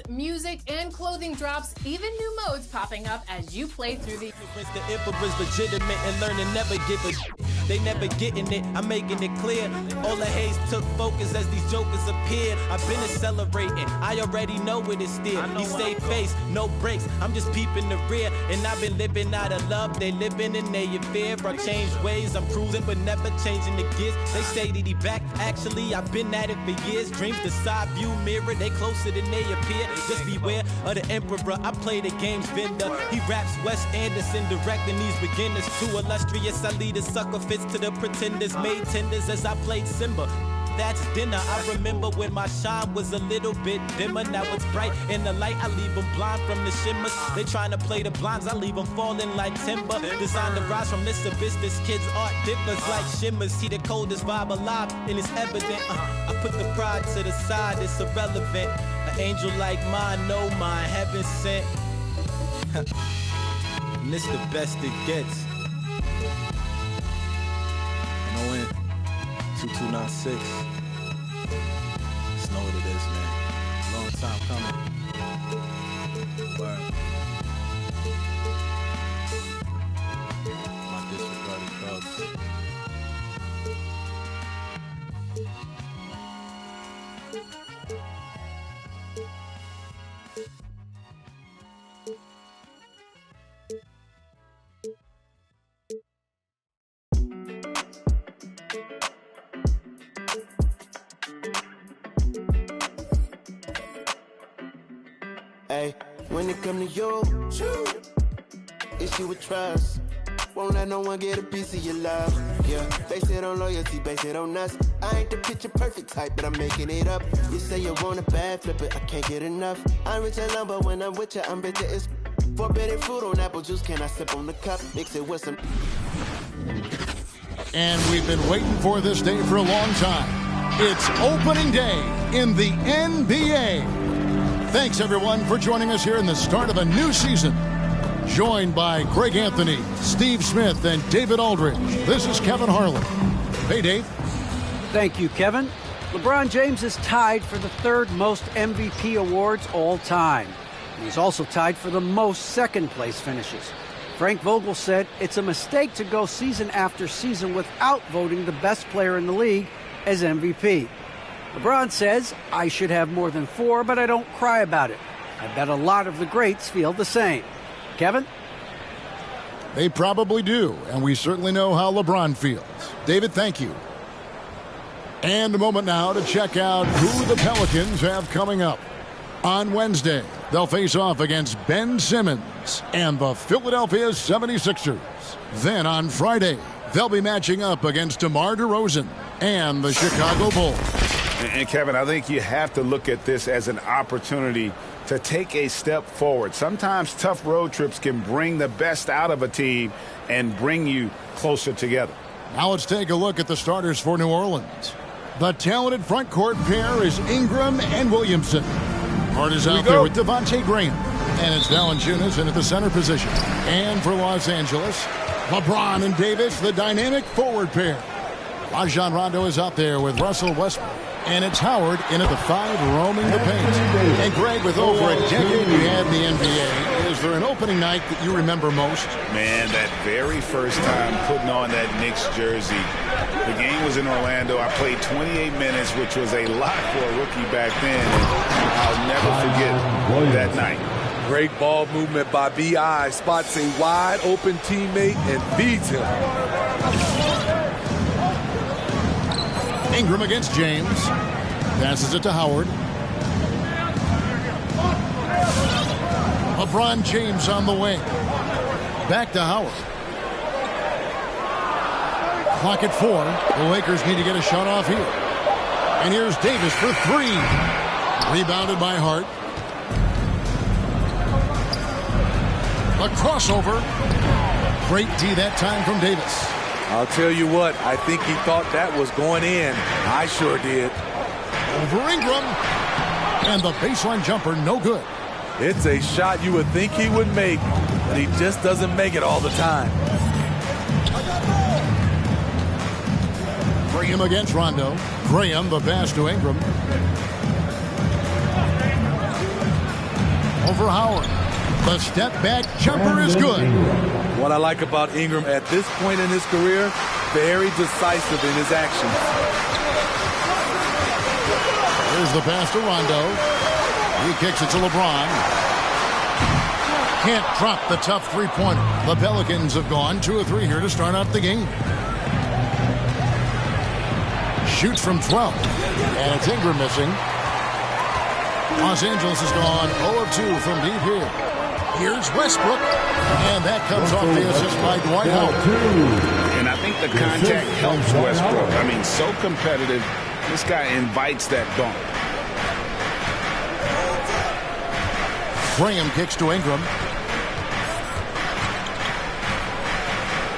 music and clothing drops, even new modes popping up as you play through the... The emperor's legitimate and learning never give a They never getting it, I'm making it clear. All the haze took focus as these jokers appeared. I've been accelerating, I already know what it's still. He stay face, no brakes, I'm just peeping the rear. And I've been living out of love, they living in their fear. I changed ways, I'm cruising but never changing the gears. They say that he back, actually I've been at it for years. Dreams the side view mirror, they closer than they appear. Just beware of the emperor, I play the game's vendor. He raps Wes Anderson, directing these beginners. Too illustrious, I lead a sucker fits to the pretenders. Made tenders as I played Simba. That's dinner. I remember when my shine was a little bit dimmer. Now it's bright in the light, I leave them blind from the shimmers. They trying to play the blinds, I leave them falling like timber. Designed to rise from this abyss, this kid's art differs like shimmers. See the coldest vibe alive, and it's evident. I put the pride to the side, it's irrelevant. An angel like mine, no mine, heaven sent. And this the best it gets. No 2296. Just know what it is, man. Long time coming. Word. My disregarded thugs. Hey, when it come to you, issue with trust. Won't let no one get a piece of your love. Yeah, base it on loyalty, base it on us. I ain't the picture perfect type, but I'm making it up. You say you want a bad flip it, I can't get enough. I'm rich and lumber when I'm with you, I'm bitter as forbidden fruit on apple juice. Can I sip on the cup? Mix it with some. And we've been waiting for this day for a long time. It's opening day in the NBA. Thanks, everyone, for joining us here in the start of a new season. Joined by Greg Anthony, Steve Smith, and David Aldridge. This is Kevin Harlan. Hey, Dave. Thank you, Kevin. LeBron James is tied for the third most MVP awards all time. He's also tied for the most second-place finishes. Frank Vogel said it's a mistake to go season after season without voting the best player in the league as MVP. LeBron says, I should have more than 4, but I don't cry about it. I bet a lot of the greats feel the same. Kevin? They probably do, and we certainly know how LeBron feels. David, thank you. And a moment now to check out who the Pelicans have coming up. On Wednesday, they'll face off against Ben Simmons and the Philadelphia 76ers. Then on Friday, they'll be matching up against DeMar DeRozan and the Chicago Bulls. And Kevin, I think you have to look at this as an opportunity to take a step forward. Sometimes tough road trips can bring the best out of a team and bring you closer together. Now let's take a look at the starters for New Orleans. The talented front court pair is Ingram and Williamson. Hart is out there with Devontae Graham. And it's Valanciunas in at the center position. And for Los Angeles, LeBron and Davis, the dynamic forward pair. Rajon Rondo is out there with Russell Westbrook. And it's Howard in at the 5, roaming the paint. And Greg, with over a decade you had in the NBA, is there an opening night that you remember most? Man, that very first time putting on that Knicks jersey. The game was in Orlando. I played 28 minutes, which was a lot for a rookie back then. And I'll never forget that night. Great ball movement by B.I. Spots a wide open teammate and feeds him. Ingram against James. Passes it to Howard. LeBron James on the wing. Back to Howard. Clock at 4. The Lakers need to get a shot off here. And here's Davis for 3. Rebounded by Hart. A crossover. Great D that time from Davis. I'll tell you what, I think he thought that was going in. I sure did. Over Ingram. And the baseline jumper, no good. It's a shot you would think he would make, but he just doesn't make it all the time. Graham against Rondo. Graham, the pass to Ingram. over Howard. The step back jumper is good. What I like about Ingram at this point in his career, very decisive in his actions. Here's the pass to Rondo. He kicks it to LeBron. Can't drop the tough three-pointer. The Pelicans have gone 2 of 3 here to start out the game. Shoots from 12. And it's Ingram missing. Los Angeles has gone 0 of 2 from deep here. Here's Westbrook. And that comes off the assist by Dwight Howard. And I think the contact helps Westbrook. I mean, so competitive. This guy invites that bump. Graham kicks to Ingram.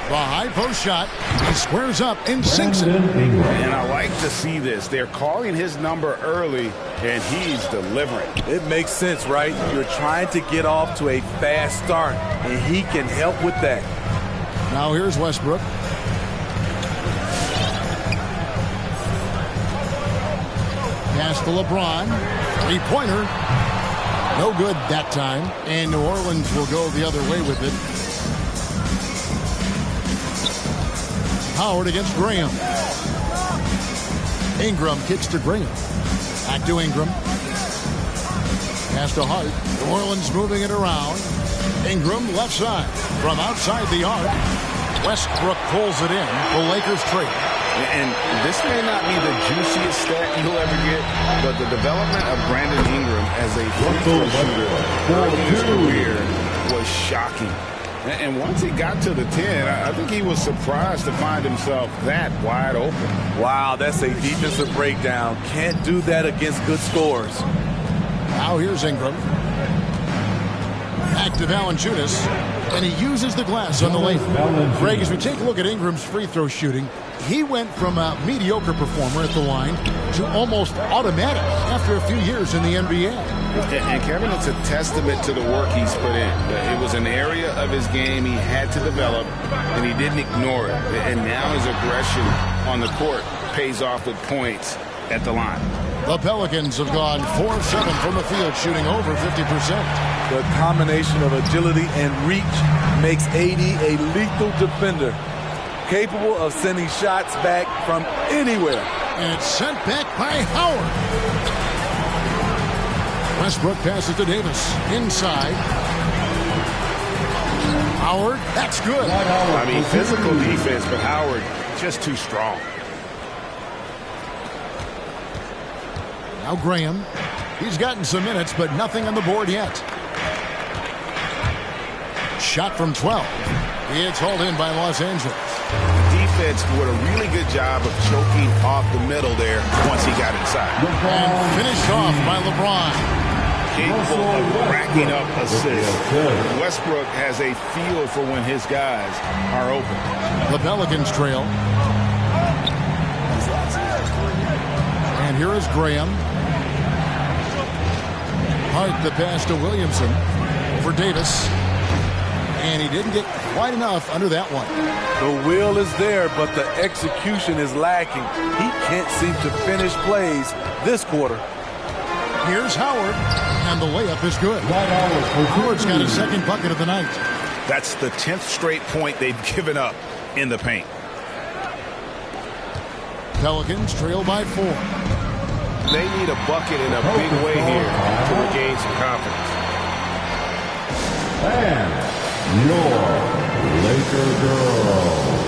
The high post shot. He squares up and sinks it. And I like to see this. They're calling his number early, and he's delivering. It makes sense, right? You're trying to get off to a fast start, and he can help with that. Now here's Westbrook. Pass to LeBron. Three-pointer. No good that time. And New Orleans will go the other way with it. Howard against Graham. Ingram kicks to Graham. Back to Ingram. Pass to Hart. New Orleans moving it around. Ingram left side. From outside the arc. Westbrook pulls it in. The Lakers trade. And this may not be the juiciest stat you'll ever get, but the development of Brandon Ingram as a free throw shooter early in his career was shocking. And once he got to the 10, I think he was surprised to find himself that wide open. Wow, that's a defensive breakdown. Can't do that against good scores. Now here's Ingram. Back to Valanciunas. And he uses the glass on the lane. Greg, as we take a look at Ingram's free throw shooting, he went from a mediocre performer at the line to almost automatic after a few years in the NBA. And Kevin, it's a testament to the work he's put in. It was an area of his game he had to develop, and he didn't ignore it. And now his aggression on the court pays off with points at the line. The Pelicans have gone 4 of 7 from the field, shooting over 50%. The combination of agility and reach makes AD a lethal defender, capable of sending shots back from anywhere. And it's sent back by Howard. Westbrook passes to Davis. Inside. Howard, that's good. I mean, physical defense, but Howard just too strong. Now Graham. He's gotten some minutes, but nothing on the board yet. Shot from 12. It's hauled in by Los Angeles. Defense did a really good job of choking off the middle there once he got inside. And finished off by LeBron. Capable of racking up assists. Westbrook has a feel for when his guys are open. The Pelicans trail. And here is Graham. Hart the pass to Williamson for Davis. And he didn't get quite enough under that one. The will is there, but the execution is lacking. He can't seem to finish plays this quarter. Here's Howard, and the layup is good. Howard's got his second bucket of the night. That's the 10th straight point they've given up in the paint. Pelicans trail by 4. They need a bucket in a big way here to regain some confidence. And your Laker girl.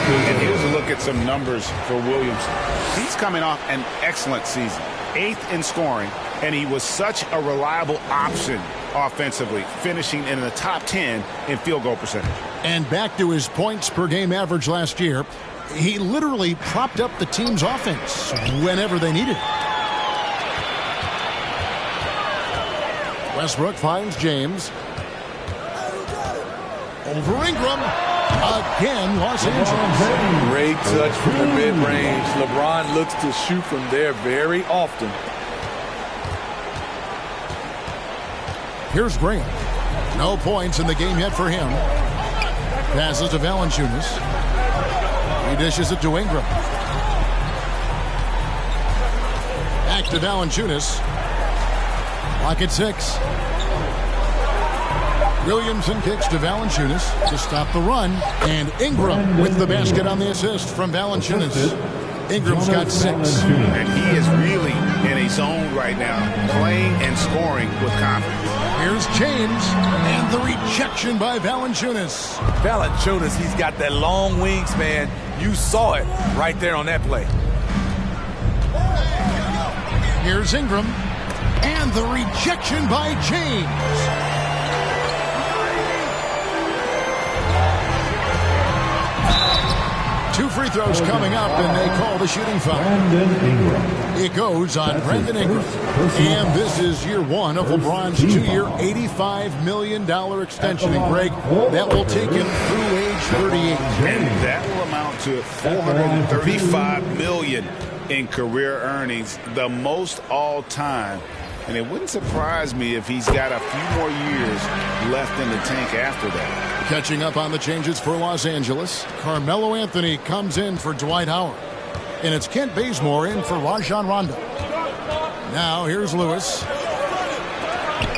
And here's a look at some numbers for Williamson. He's coming off an excellent season. 8th in scoring, and he was such a reliable option offensively, finishing in the top 10 in field goal percentage. And back to his points per game average last year. He literally propped up the team's offense whenever they needed it. Westbrook finds James. Over Ingram. Again, Los Angeles. Great touch from the mid-range. LeBron looks to shoot from there very often. Here's Graham. No points in the game yet for him. Passes to Valanciunas. He dishes it to Ingram. Back to Valanciunas. Lock at 6. Williamson kicks to Valanciunas to stop the run. And Ingram with the basket on the assist from Valanciunas. Ingram's got 6. And he is really in a zone right now, playing and scoring with confidence. Here's James, and the rejection by Valanciunas. Valanciunas, he's got that long wingspan. You saw it right there on that play. Here's Ingram, and the rejection by James. Two free throws coming up, and they call the shooting foul. It goes on Brandon Ingram. And this is year 1 of LeBron's 2-year, $85 million extension. And Greg, that will take him through age 38. And that will amount to $435 million in career earnings, the most all time. And it wouldn't surprise me if he's got a few more years left in the tank after that. Catching up on the changes for Los Angeles, Carmelo Anthony comes in for Dwight Howard. And it's Kent Bazemore in for Rajon Rondo. Now here's Lewis.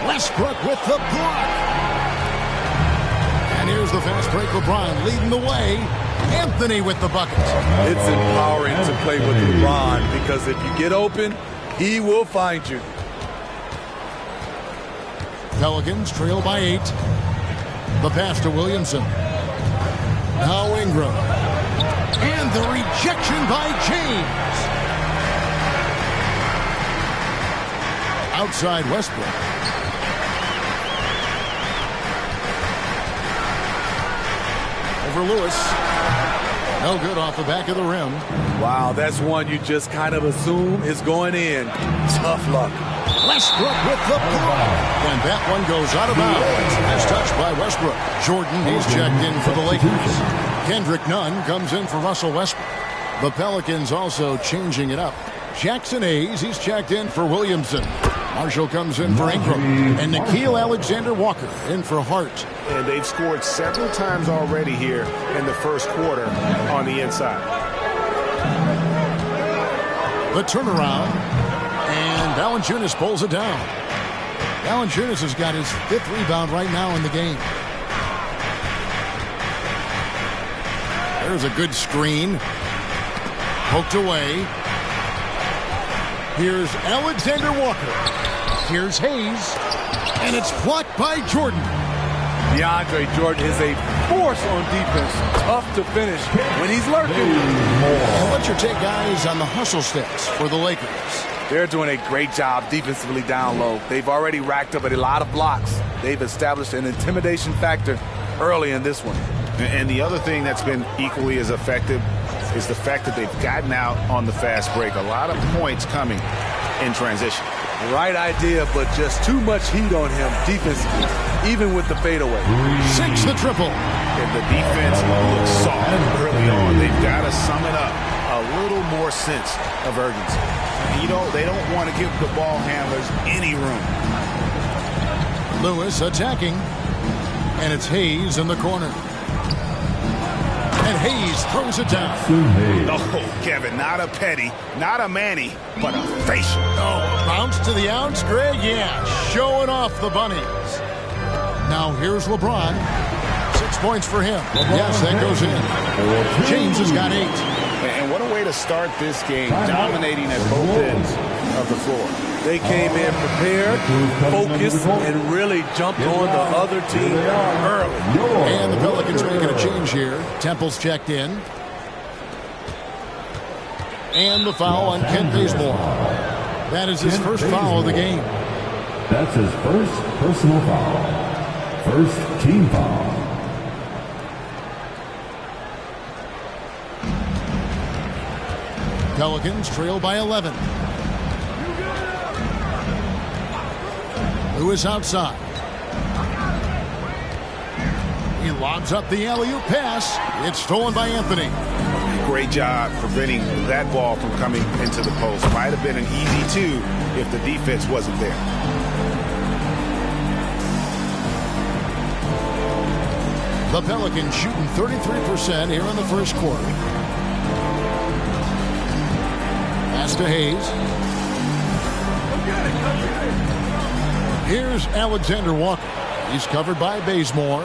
Westbrook with the block. And here's the fast break. LeBron leading the way. Anthony with the bucket. It's empowering to play with LeBron because if you get open, he will find you. Pelicans trail by 8. The pass to Williamson. Now Ingram. And the rejection by James. Outside Westbrook. Over Lewis. No good off the back of the rim. Wow, that's one you just kind of assume is going in. Tough luck. Westbrook with the block. And that one goes out of bounds. As touched by Westbrook. Jordan, he's checked in for the Lakers. Kendrick Nunn comes in for Russell Westbrook. The Pelicans also changing it up. Jackson Hayes, he's checked in for Williamson. Marshall comes in for Ingram. And Nickeil Alexander-Walker in for Hart. And they've scored several times already here in the first quarter on the inside. The turnaround. And Valanciunas pulls it down. Valanciunas has got his 5th rebound right now in the game. There's a good screen. Poked away. Here's Alexander Walker. Here's Hayes. And it's blocked by Jordan. DeAndre Jordan is a force on defense. Tough to finish when he's lurking. And what's your take, guys, on the hustle steps for the Lakers? They're doing a great job defensively down low. They've already racked up a lot of blocks. They've established an intimidation factor early in this one. And the other thing that's been equally as effective is the fact that they've gotten out on the fast break. A lot of points coming in transition. Right idea, but just too much heat on him defensively, even with the fadeaway. Sinks the triple. And the defense looks soft early on. They've got to sum it up. A little more sense of urgency. They don't want to give the ball handlers any room. Lewis attacking. And it's Hayes in the corner. And Hayes throws it down. Oh, Kevin, not a petty, not a Manny, but a facial. Oh, bounce to the ounce, Greg? Yeah, showing off the bunnies. Now here's LeBron. 6 points for him. Yes, that goes in. James has got 8. And what a way to start this game, dominating at both ends of the floor. They came in prepared, focused, and really jumped on the other team early. And the Pelicans making a change here. Temple's checked in. And the foul on Kent Bazemore. That is his first foul of the game. That's his first personal foul. First team foul. Pelicans trail by 11. Lewis outside. He lobs up the alley-oop pass. It's stolen by Anthony. Great job preventing that ball from coming into the post. Might have been an easy two if the defense wasn't there. The Pelicans shooting 33% here in the first quarter. Pass to Hayes. Here's Alexander Walker. He's covered by Bazemore.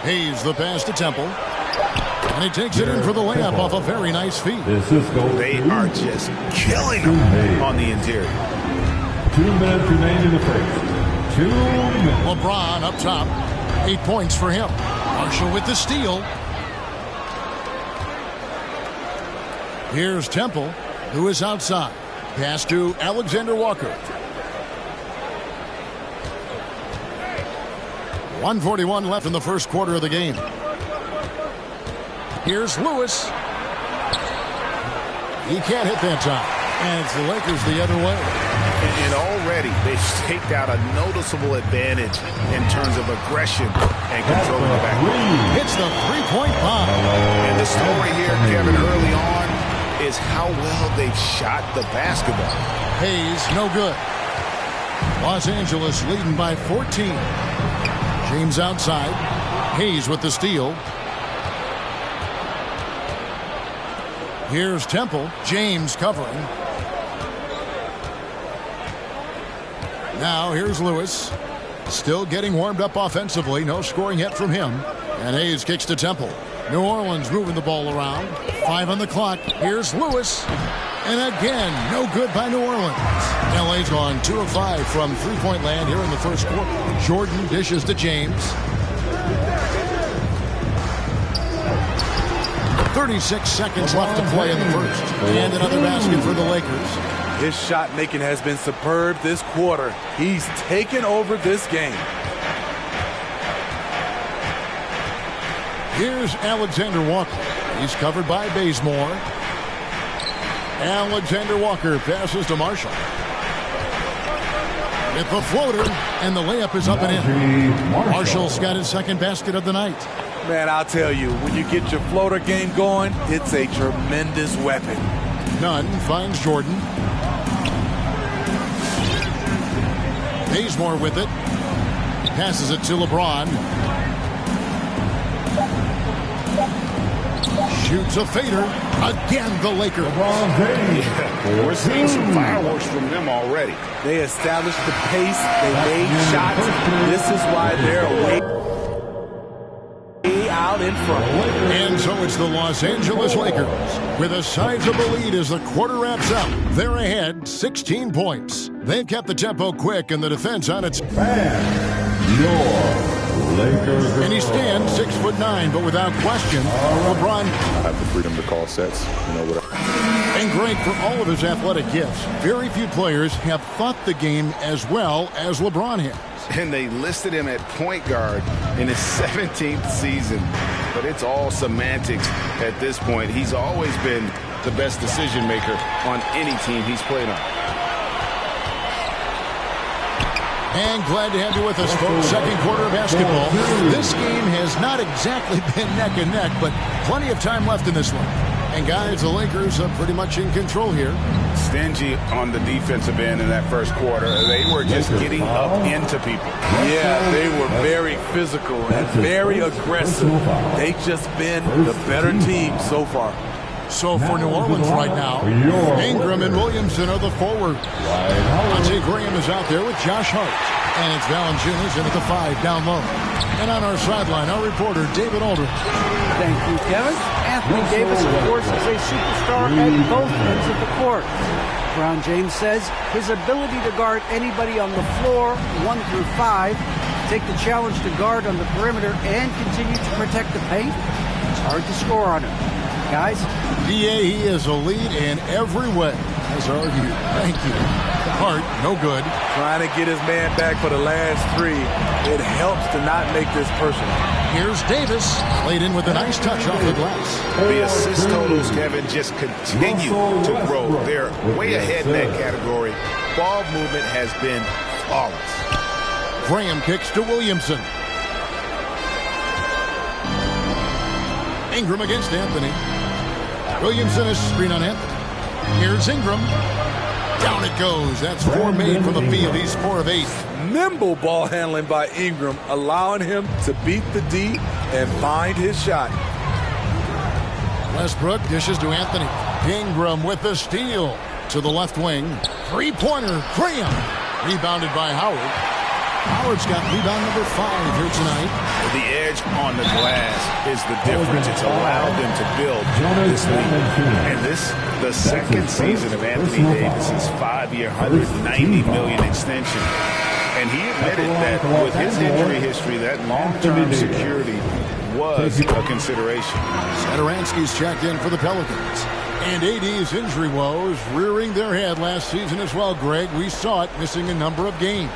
Hayes the pass to Temple. And he takes it in for the layup off a very nice feed. They are just killing him on the interior. 2 minutes remain in the first. 2 minutes. LeBron up top. 8 points for him. Marshall with the steal. Here's Temple, who is outside. Pass to Alexander Walker. 1:41 left in the first quarter of the game. Here's Lewis. He can't hit that time. And it's the Lakers the other way. And already they've staked out a noticeable advantage in terms of aggression and controlling the backcourt. Hits the three-point bomb. And the story here, Kevin, early on is how well they've shot the basketball. Hayes, no good. Los Angeles leading by 14. James outside. Hayes with the steal. Here's Temple. James covering. Now here's Lewis. Still getting warmed up offensively. No scoring yet from him. And Hayes kicks to Temple. New Orleans moving the ball around. 5 on the clock. Here's Lewis. And again, no good by New Orleans. LA's gone 2 of 5 from three-point land here in the first quarter. Jordan dishes to James. 36 seconds left to play in the first. And another basket for the Lakers. His shot making has been superb this quarter. He's taken over this game. Here's Alexander Walker. He's covered by Bazemore. Alexander Walker passes to Marshall. With the floater, and the layup is up and in. Marshall's got his second basket of the night. Man, I'll tell you, when you get your floater game going, it's a tremendous weapon. Nunn finds Jordan. Bazemore with it. Passes it to LeBron. Shoots a fader. Again, the Lakers. Yeah, we're seeing some fireworks from them already. They established the pace. They made shots. This is why they're way out in front. And so it's the Los Angeles Lakers with a sizable lead as the quarter wraps up. They're ahead 16 points. They've kept the tempo quick and the defense on its... Lakers. And he stands 6'9", but without question, LeBron... I have the freedom to call sets, whatever. And Greg, for all of his athletic gifts, very few players have thought the game as well as LeBron has. And they listed him at point guard in his 17th season. But it's all semantics at this point. He's always been the best decision maker on any team he's played on. And glad to have you with us, folks. Second quarter of basketball. This game has not exactly been neck and neck, but plenty of time left in this one. And guys, the Lakers are pretty much in control here. Stingy on the defensive end in that first quarter. They were just getting up into people. Yeah, they were very physical and very aggressive. They've just been the better team so far. So for New Orleans right now, Ingram and Williamson are the forwards. Devontae Graham is out there with Josh Hart. And it's Valanciunas in at the 5 down low. And on our sideline, our reporter, David Aldridge. Thank you, Kevin. Anthony Davis, of course, is a superstar at both ends of the court. LeBron James says his ability to guard anybody on the floor, 1 through 5, take the challenge to guard on the perimeter and continue to protect the paint, it's hard to score on him. Guys? DA, he is a lead in every way. As argued. Thank you. Hart, no good. Trying to get his man back for the last 3. It helps to not make this personal. Here's Davis, laid in with a nice touch off the glass. The assist totals, Kevin, just continue to grow. They're way ahead in that category. Ball movement has been flawless. Graham kicks to Williamson. Ingram against Anthony. Williamson is screen on Anthony. Here's Ingram. Down it goes. That's 4 made from the field. He's 4 of 8. Nimble ball handling by Ingram, allowing him to beat the D and find his shot. Westbrook dishes to Anthony. Ingram with the steal to the left wing. Three-pointer, Graham. Rebounded by Howard. Howard's got rebound number 5 here tonight. The edge on the glass is the difference. It's allowed them to build this league. And this, the second season of Anthony Davis's 5-year, $190 million extension. And he admitted that with his injury history, that long-term security was a consideration. Satoransky's checked in for the Pelicans. And AD's injury woes rearing their head last season as well, Greg. We saw it missing a number of games.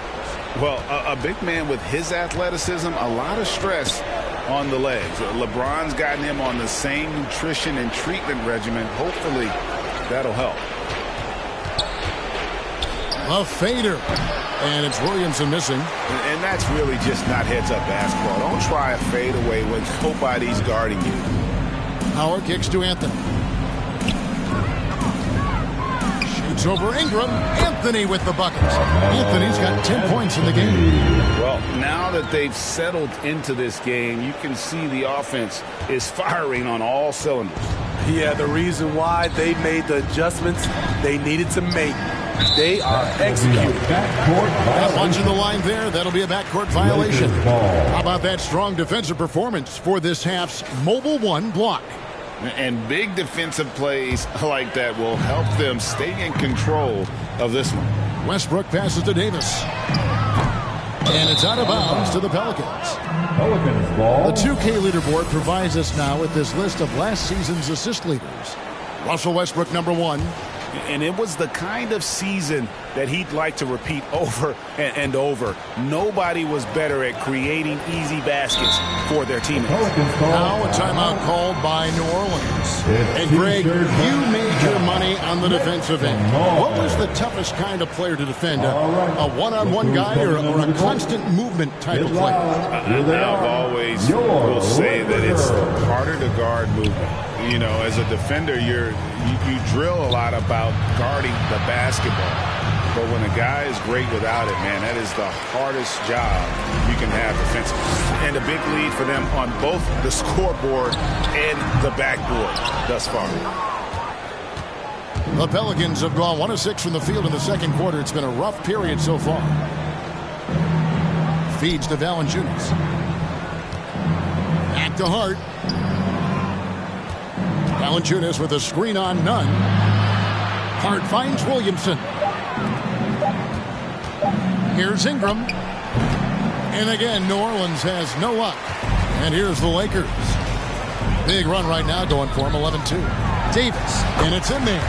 Well, a big man with his athleticism, a lot of stress on the legs. LeBron's gotten him on the same nutrition and treatment regimen. Hopefully, that'll help. A fader. And it's Williamson missing. And that's really just not heads-up basketball. Don't try a fadeaway when nobody's guarding you. Howard kicks to Anthony. Shoots over Ingram. Anthony with the bucket. Anthony's got 10 points in the game. Well, now that they've settled into this game, you can see the offense is firing on all cylinders. Yeah, the reason why they made the adjustments they needed to make. They are executing. That bunch in the line there, that'll be a backcourt violation. How about that strong defensive performance for this half's Mobile 1 block? And big defensive plays like that will help them stay in control of this one. Westbrook passes to Davis. And it's out of bounds to the Pelicans. Pelicans ball. The 2K leaderboard provides us now with this list of last season's assist leaders. Russell Westbrook, number 1. And it was the kind of season that he'd like to repeat over and over. Nobody was better at creating easy baskets for their teammates. Now a timeout called by New Orleans. And Greg, you made your money on the defensive end. What was the toughest kind of player to defend? A one-on-one guy or a constant movement type of player? I've always will say that it's harder to guard movement. You know, as a defender, you drill a lot about guarding the basketball. But when a guy is great without it, man, that is the hardest job you can have defensively. And a big lead for them on both the scoreboard and the backboard thus far. The Pelicans have gone 1 of 6 from the field in the second quarter. It's been a rough period so far. Feeds to Valanciunas. Back to Hart. Valanciunas with a screen on none. Hart finds Williamson. Here's Ingram. And again, New Orleans has no luck. And here's the Lakers. Big run right now going for him, 11-2. Davis, and it's in there.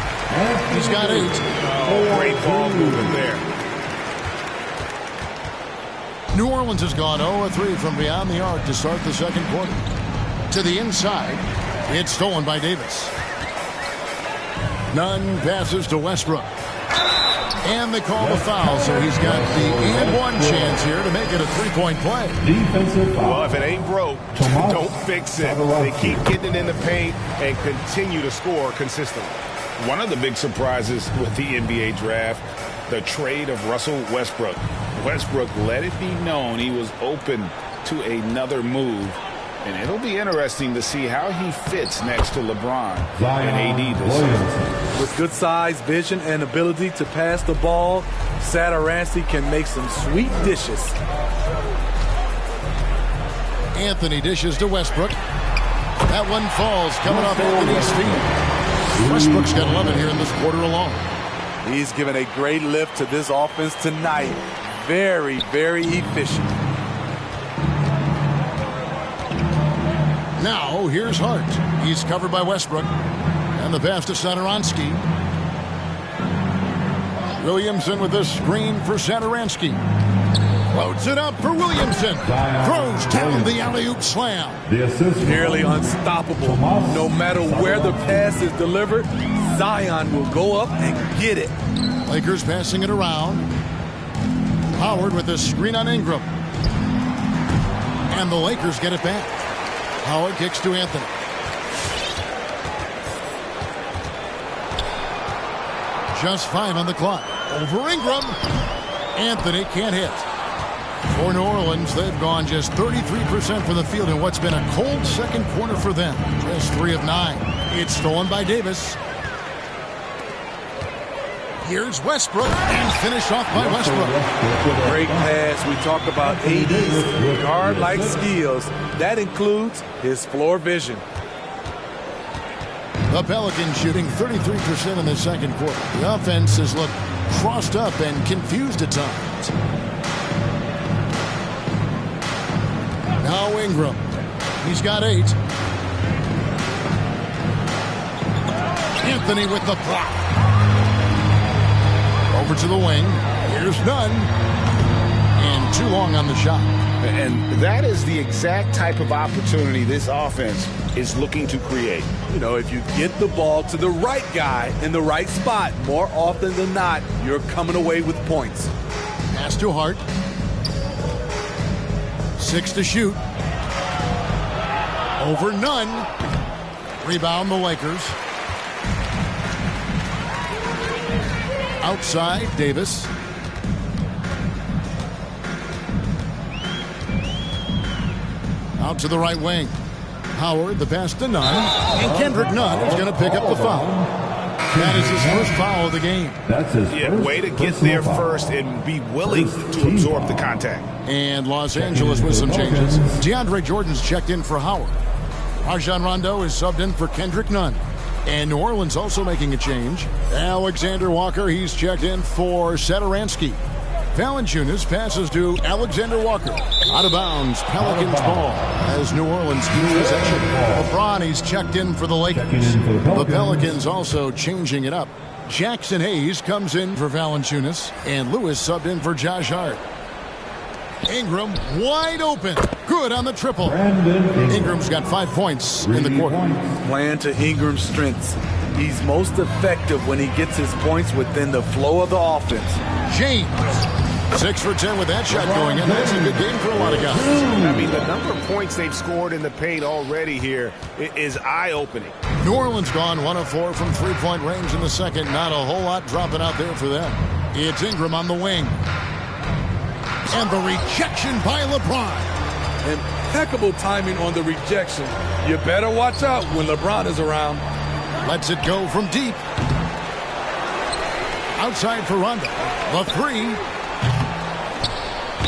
He's got 8. Oh, great ball movement there. New Orleans has gone 0 of 3 from beyond the arc to start the second quarter. To the inside. It's stolen by Davis. Nunn passes to Westbrook. And they call the foul, so he's got the and one chance here to make it a three-point play. Defensive foul. Well, if it ain't broke, don't fix it. They keep getting it in the paint and continue to score consistently. One of the big surprises with the NBA draft, the trade of Russell Westbrook. Westbrook let it be known he was open to another move. And it'll be interesting to see how he fits next to LeBron and AD this season. With good size, vision, and ability to pass the ball, Satoransky can make some sweet dishes. Anthony dishes to Westbrook. That one falls coming off Anthony's feet. Westbrook's got 11 here in this quarter alone. He's given a great lift to this offense tonight. Very, very efficient. Now, here's Hart. He's covered by Westbrook. And the pass to Satoransky. Williamson with a screen for Satoransky. Loads it up for Williamson. Throws down the alley-oop slam. Nearly unstoppable. No matter where the pass is delivered, Zion will go up and get it. Lakers passing it around. Howard with a screen on Ingram. And the Lakers get it back. Howard kicks to Anthony. Just 5 on the clock. Over Ingram. Anthony can't hit. For New Orleans, they've gone just 33% from the field in what's been a cold second quarter for them. Just 3 of 9. It's stolen by Davis. Here's Westbrook, and finished off by Westbrook. Great pass. We talk about AD's guard-like skills. That includes his floor vision. The Pelicans shooting 33% in the second quarter. The offense has looked crossed up and confused at times. Now Ingram. He's got 8. Anthony with the block. Over to the wing. Here's Nunn. And too long on the shot. And that is the exact type of opportunity this offense is looking to create. You know, if you get the ball to the right guy in the right spot, more often than not, you're coming away with points. Pass to Hart. 6 to shoot. Over Nunn. Rebound the Lakers. Outside, Davis. Out to the right wing. Howard, the pass to Nunn. And Kendrick Nunn is going to pick up the foul. That is his first foul of the game. That's his way to get there first and be willing to absorb the contact. And Los Angeles with some changes. DeAndre Jordan's checked in for Howard. Rajon Rondo is subbed in for Kendrick Nunn. And New Orleans also making a change. Alexander Walker, he's checked in for Satoransky. Valanciunas passes to Alexander Walker. Out of bounds, Pelicans ball as New Orleans keeps possession. LeBron, he's checked in for the Lakers. The Pelicans also changing it up. Jackson Hayes comes in for Valanciunas. And Lewis subbed in for Josh Hart. Ingram wide open. Good on the triple. Ingram's got 5 points in the quarter. Playing to Ingram's strengths. He's most effective when he gets his points within the flow of the offense. James. 6 for 10 with that shot going in. That's a good game for a lot of guys. I mean, the number of points they've scored in the paint already here is eye-opening. New Orleans gone 1 of 4 from three-point range in the second. Not a whole lot dropping out there for them. It's Ingram on the wing. And the rejection by LeBron. Impeccable timing on the rejection. You better watch out when LeBron is around. Lets it go from deep. Outside for Rondo. The 3.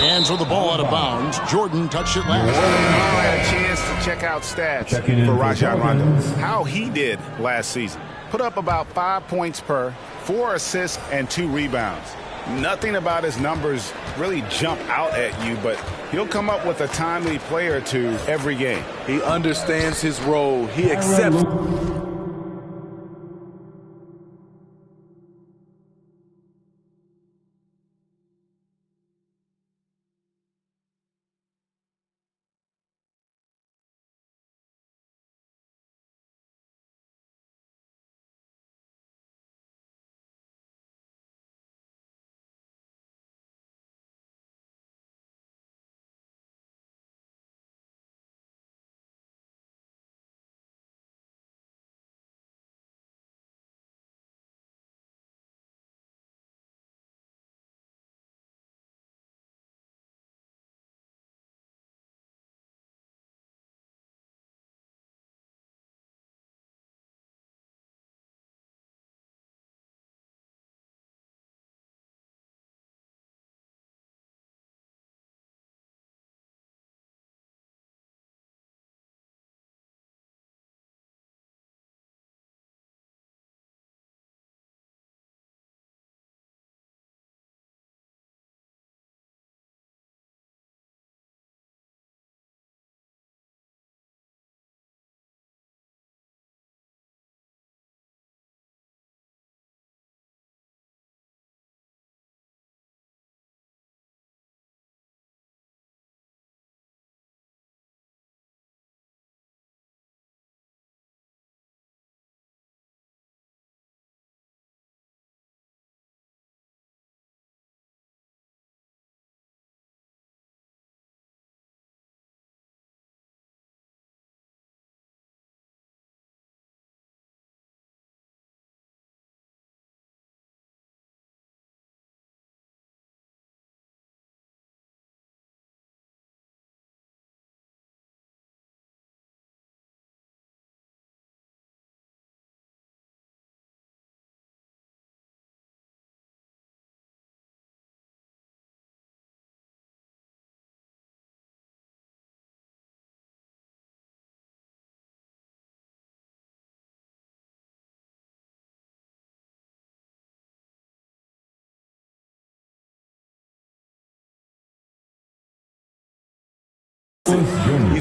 And so the ball out of bounds. Jordan touched it last. I had a chance to check out stats for Rajon Rondo. How he did last season. Put up about 5 points per, 4 assists, and 2 rebounds. Nothing about his numbers really jump out at you, but he'll come up with a timely play or two every game. He understands his role. He accepts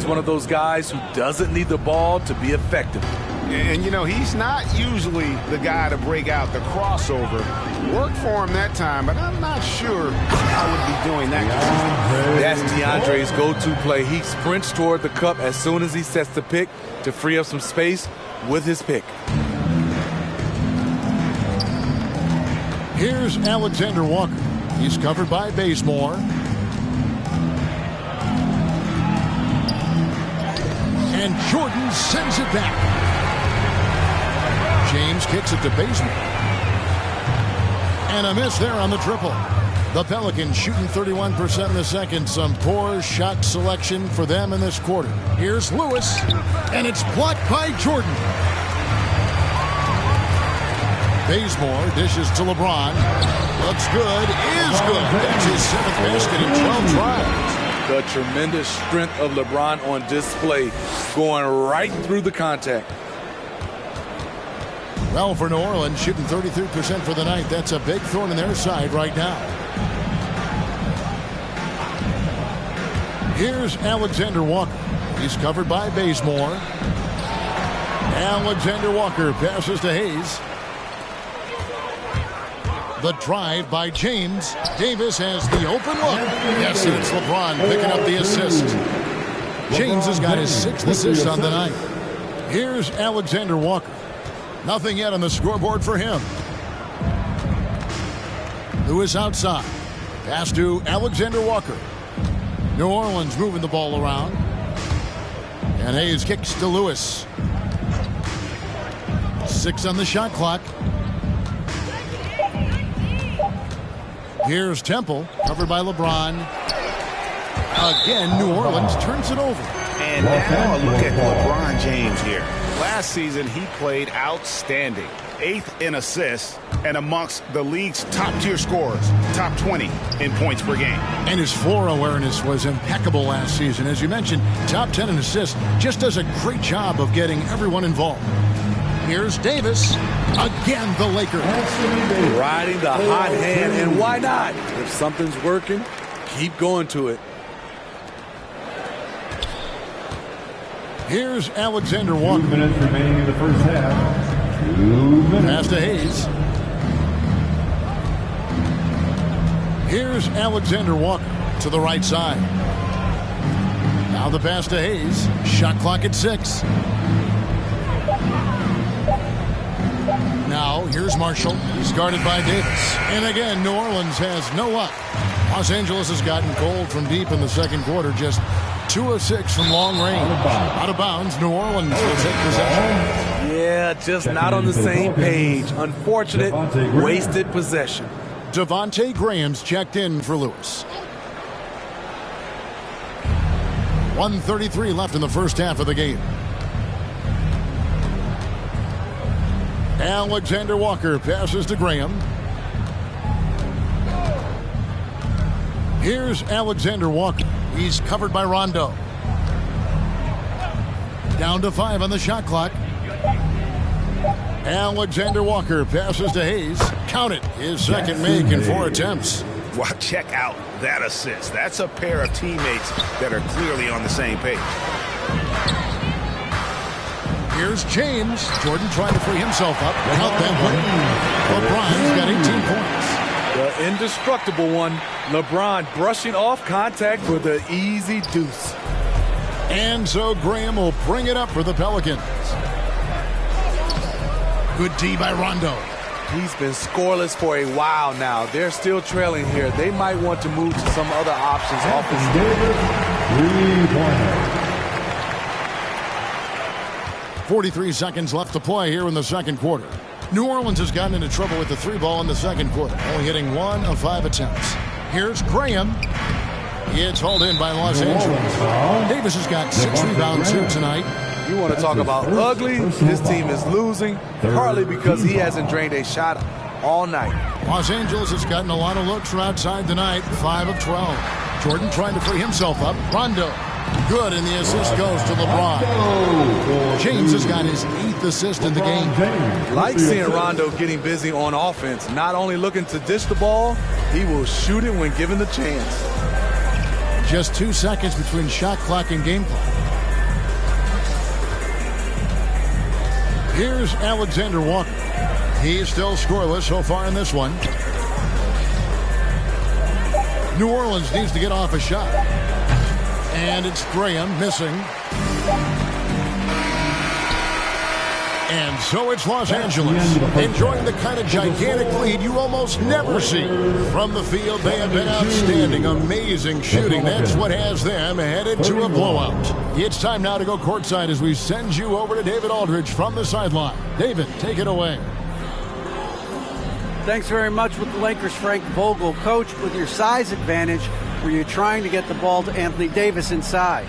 He's one of those guys who doesn't need the ball to be effective. And, you know, he's not usually the guy to break out the crossover. Worked for him that time, but I'm not sure I would be doing that. That's DeAndre's go-to play. He sprints toward the cup as soon as he sets the pick to free up some space with his pick. Here's Alexander Walker. He's covered by Bazemore. And Jordan sends it back. James kicks it to Bazemore. And a miss there on the triple. The Pelicans shooting 31% in the second. Some poor shot selection for them in this quarter. Here's Lewis. And it's blocked by Jordan. Bazemore dishes to LeBron. Looks good. Is good. That's his 7th basket in 12 tries. The tremendous strength of LeBron on display, going right through the contact. Well, for New Orleans, shooting 33% for the night. That's a big thorn in their side right now. Here's Alexander Walker. He's covered by Bazemore. Alexander Walker passes to Hayes. The drive by James. Davis has the open look. Yes, and it's LeBron picking up the assist. James has got his 6th assist on the night. Here's Alexander Walker. Nothing yet on the scoreboard for him. Lewis outside. Pass to Alexander Walker. New Orleans moving the ball around. And Hayes kicks to Lewis. 6 on the shot clock. Here's Temple, covered by LeBron. Again, New Orleans turns it over. And now a look at LeBron James here. Last season, he played outstanding. 8th in assists and amongst the league's top-tier scorers, top 20 in points per game. And his floor awareness was impeccable last season. As you mentioned, top 10 in assists. Just does a great job of getting everyone involved. Here's Davis. Again, the Lakers. Riding the hot hand, and why not? If something's working, keep going to it. Here's Alexander Walker. 2 minutes remaining in the first half. 2 minutes. Pass to Hayes. Here's Alexander Walker to the right side. Now the pass to Hayes. Shot clock at 6. Now, here's Marshall. He's guarded by Davis. And again, New Orleans has no luck. Los Angeles has gotten cold from deep in the second quarter. Just 2 of 6 from long range. Out of bounds, New Orleans will take possession. Yeah, just not on the same page. Unfortunate, wasted possession. Devontae Graham's checked in for Lewis. 1:33 left in the first half of the game. Alexander Walker passes to Graham. Here's Alexander Walker. He's covered by Rondo. Down to 5 on the shot clock. Alexander Walker passes to Hayes. Count it. His second make in 4 attempts. Well, check out that assist. That's a pair of teammates that are clearly on the same page. Here's James. Jordan trying to free himself up. Without that one. LeBron's got 18 points. The indestructible one. LeBron brushing off contact for the easy deuce. And so Graham will bring it up for the Pelicans. Good D by Rondo. He's been scoreless for a while now. They're still trailing here. They might want to move to some other options offensively. 43 seconds left to play here in the second quarter. New Orleans has gotten into trouble with the 3 ball in the second quarter, only hitting 1 of 5 attempts. Here's Graham. It's hauled in by Los Angeles. Davis has got 6 rebounds here tonight. You want to talk about ugly? This team is losing, partly because he hasn't drained a shot all night. Los Angeles has gotten a lot of looks from outside tonight, 5 of 12. Jordan trying to free himself up. Rondo. Good, and the assist goes to LeBron. James has got his 8th assist in the game. Like seeing Rondo getting busy on offense. Not only looking to dish the ball, he will shoot it when given the chance. Just 2 seconds between shot clock and game clock. Here's Alexander Walker. He's still scoreless so far in this one. New Orleans needs to get off a shot. And it's Graham missing. And so it's Los Angeles, enjoying the kind of gigantic lead you almost never see. From the field, they have been outstanding, amazing shooting. That's what has them headed to a blowout. It's time now to go courtside as we send you over to David Aldridge from the sideline. David, take it away. Thanks very much with the Lakers' Frank Vogel. Coach, with your size advantage, were you trying to get the ball to Anthony Davis inside?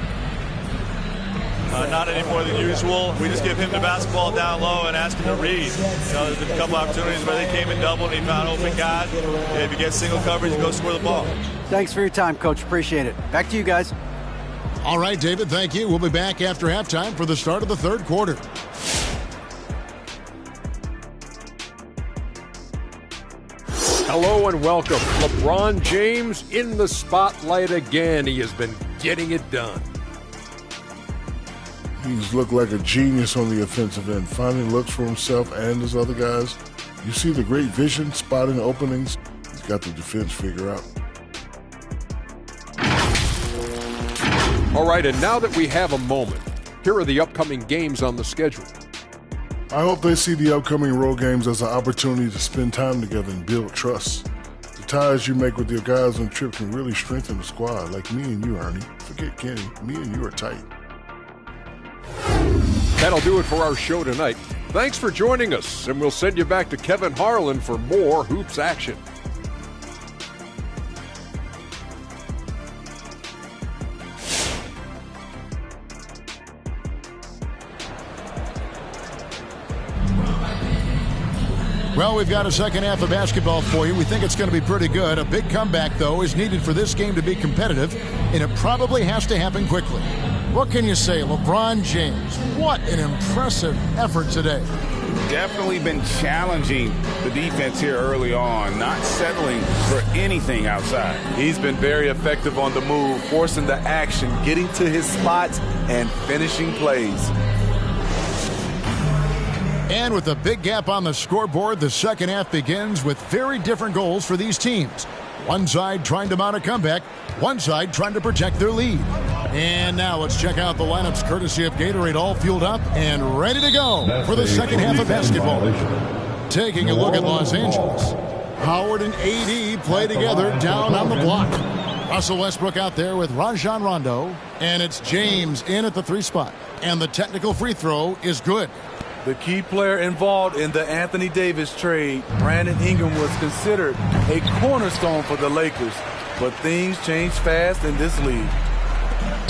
Not any more than usual. We just give him the basketball down low and ask him to read. There's been a couple opportunities where they came in double and he found open guys. If you get single coverage, you go score the ball. Thanks for your time, Coach. Appreciate it. Back to you guys. All right, David, thank you. We'll be back after halftime for the start of the third quarter. Hello and welcome. LeBron James in the spotlight again. He has been getting it done. He's looked like a genius on the offensive end, finding looks for himself and his other guys. You see the great vision, spotting openings. He's got the defense figured out. All right, and now that we have a moment, here are the upcoming games on the schedule. I hope they see the upcoming road games as an opportunity to spend time together and build trust. The ties you make with your guys on the trip can really strengthen the squad, like me and you, Ernie. Forget Kenny. Me and you are tight. That'll do it for our show tonight. Thanks for joining us, and we'll send you back to Kevin Harlan for more Hoops action. Well, we've got a second half of basketball for you. We think it's going to be pretty good. A big comeback, though, is needed for this game to be competitive, and it probably has to happen quickly. What can you say? LeBron James, what an impressive effort today. Definitely been challenging the defense here early on, not settling for anything outside. He's been very effective on the move, forcing the action, getting to his spots, and finishing plays. And with a big gap on the scoreboard, the second half begins with very different goals for these teams. One side trying to mount a comeback, one side trying to protect their lead. And now let's check out the lineups courtesy of Gatorade, all fueled up and ready to go for the second half of basketball. Taking a look at Los Angeles. Howard and AD play together down on the block. Russell Westbrook out there with Rajon Rondo. And it's James in at the 3 spot. And the technical free throw is good. The key player involved in the Anthony Davis trade, Brandon Ingram, was considered a cornerstone for the Lakers. But things change fast in this league.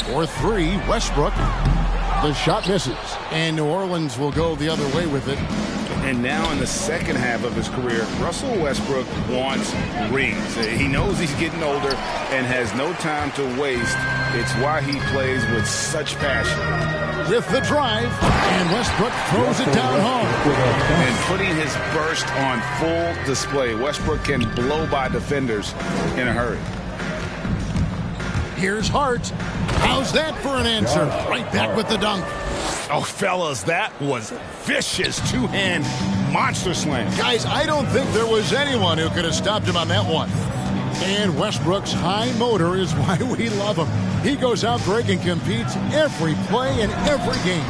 For 3, Westbrook. The shot misses. And New Orleans will go the other way with it. And now in the second half of his career, Russell Westbrook wants rings. He knows he's getting older and has no time to waste. It's why he plays with such passion. With the drive, and Westbrook throws it down hard. And putting his burst on full display. Westbrook can blow by defenders in a hurry. Here's Hart. How's that for an answer? Right back with the dunk. Oh, fellas, that was vicious two-hand monster slam. Guys, I don't think there was anyone who could have stopped him on that one. And Westbrook's high motor is why we love him. He goes out there and competes every play in every game.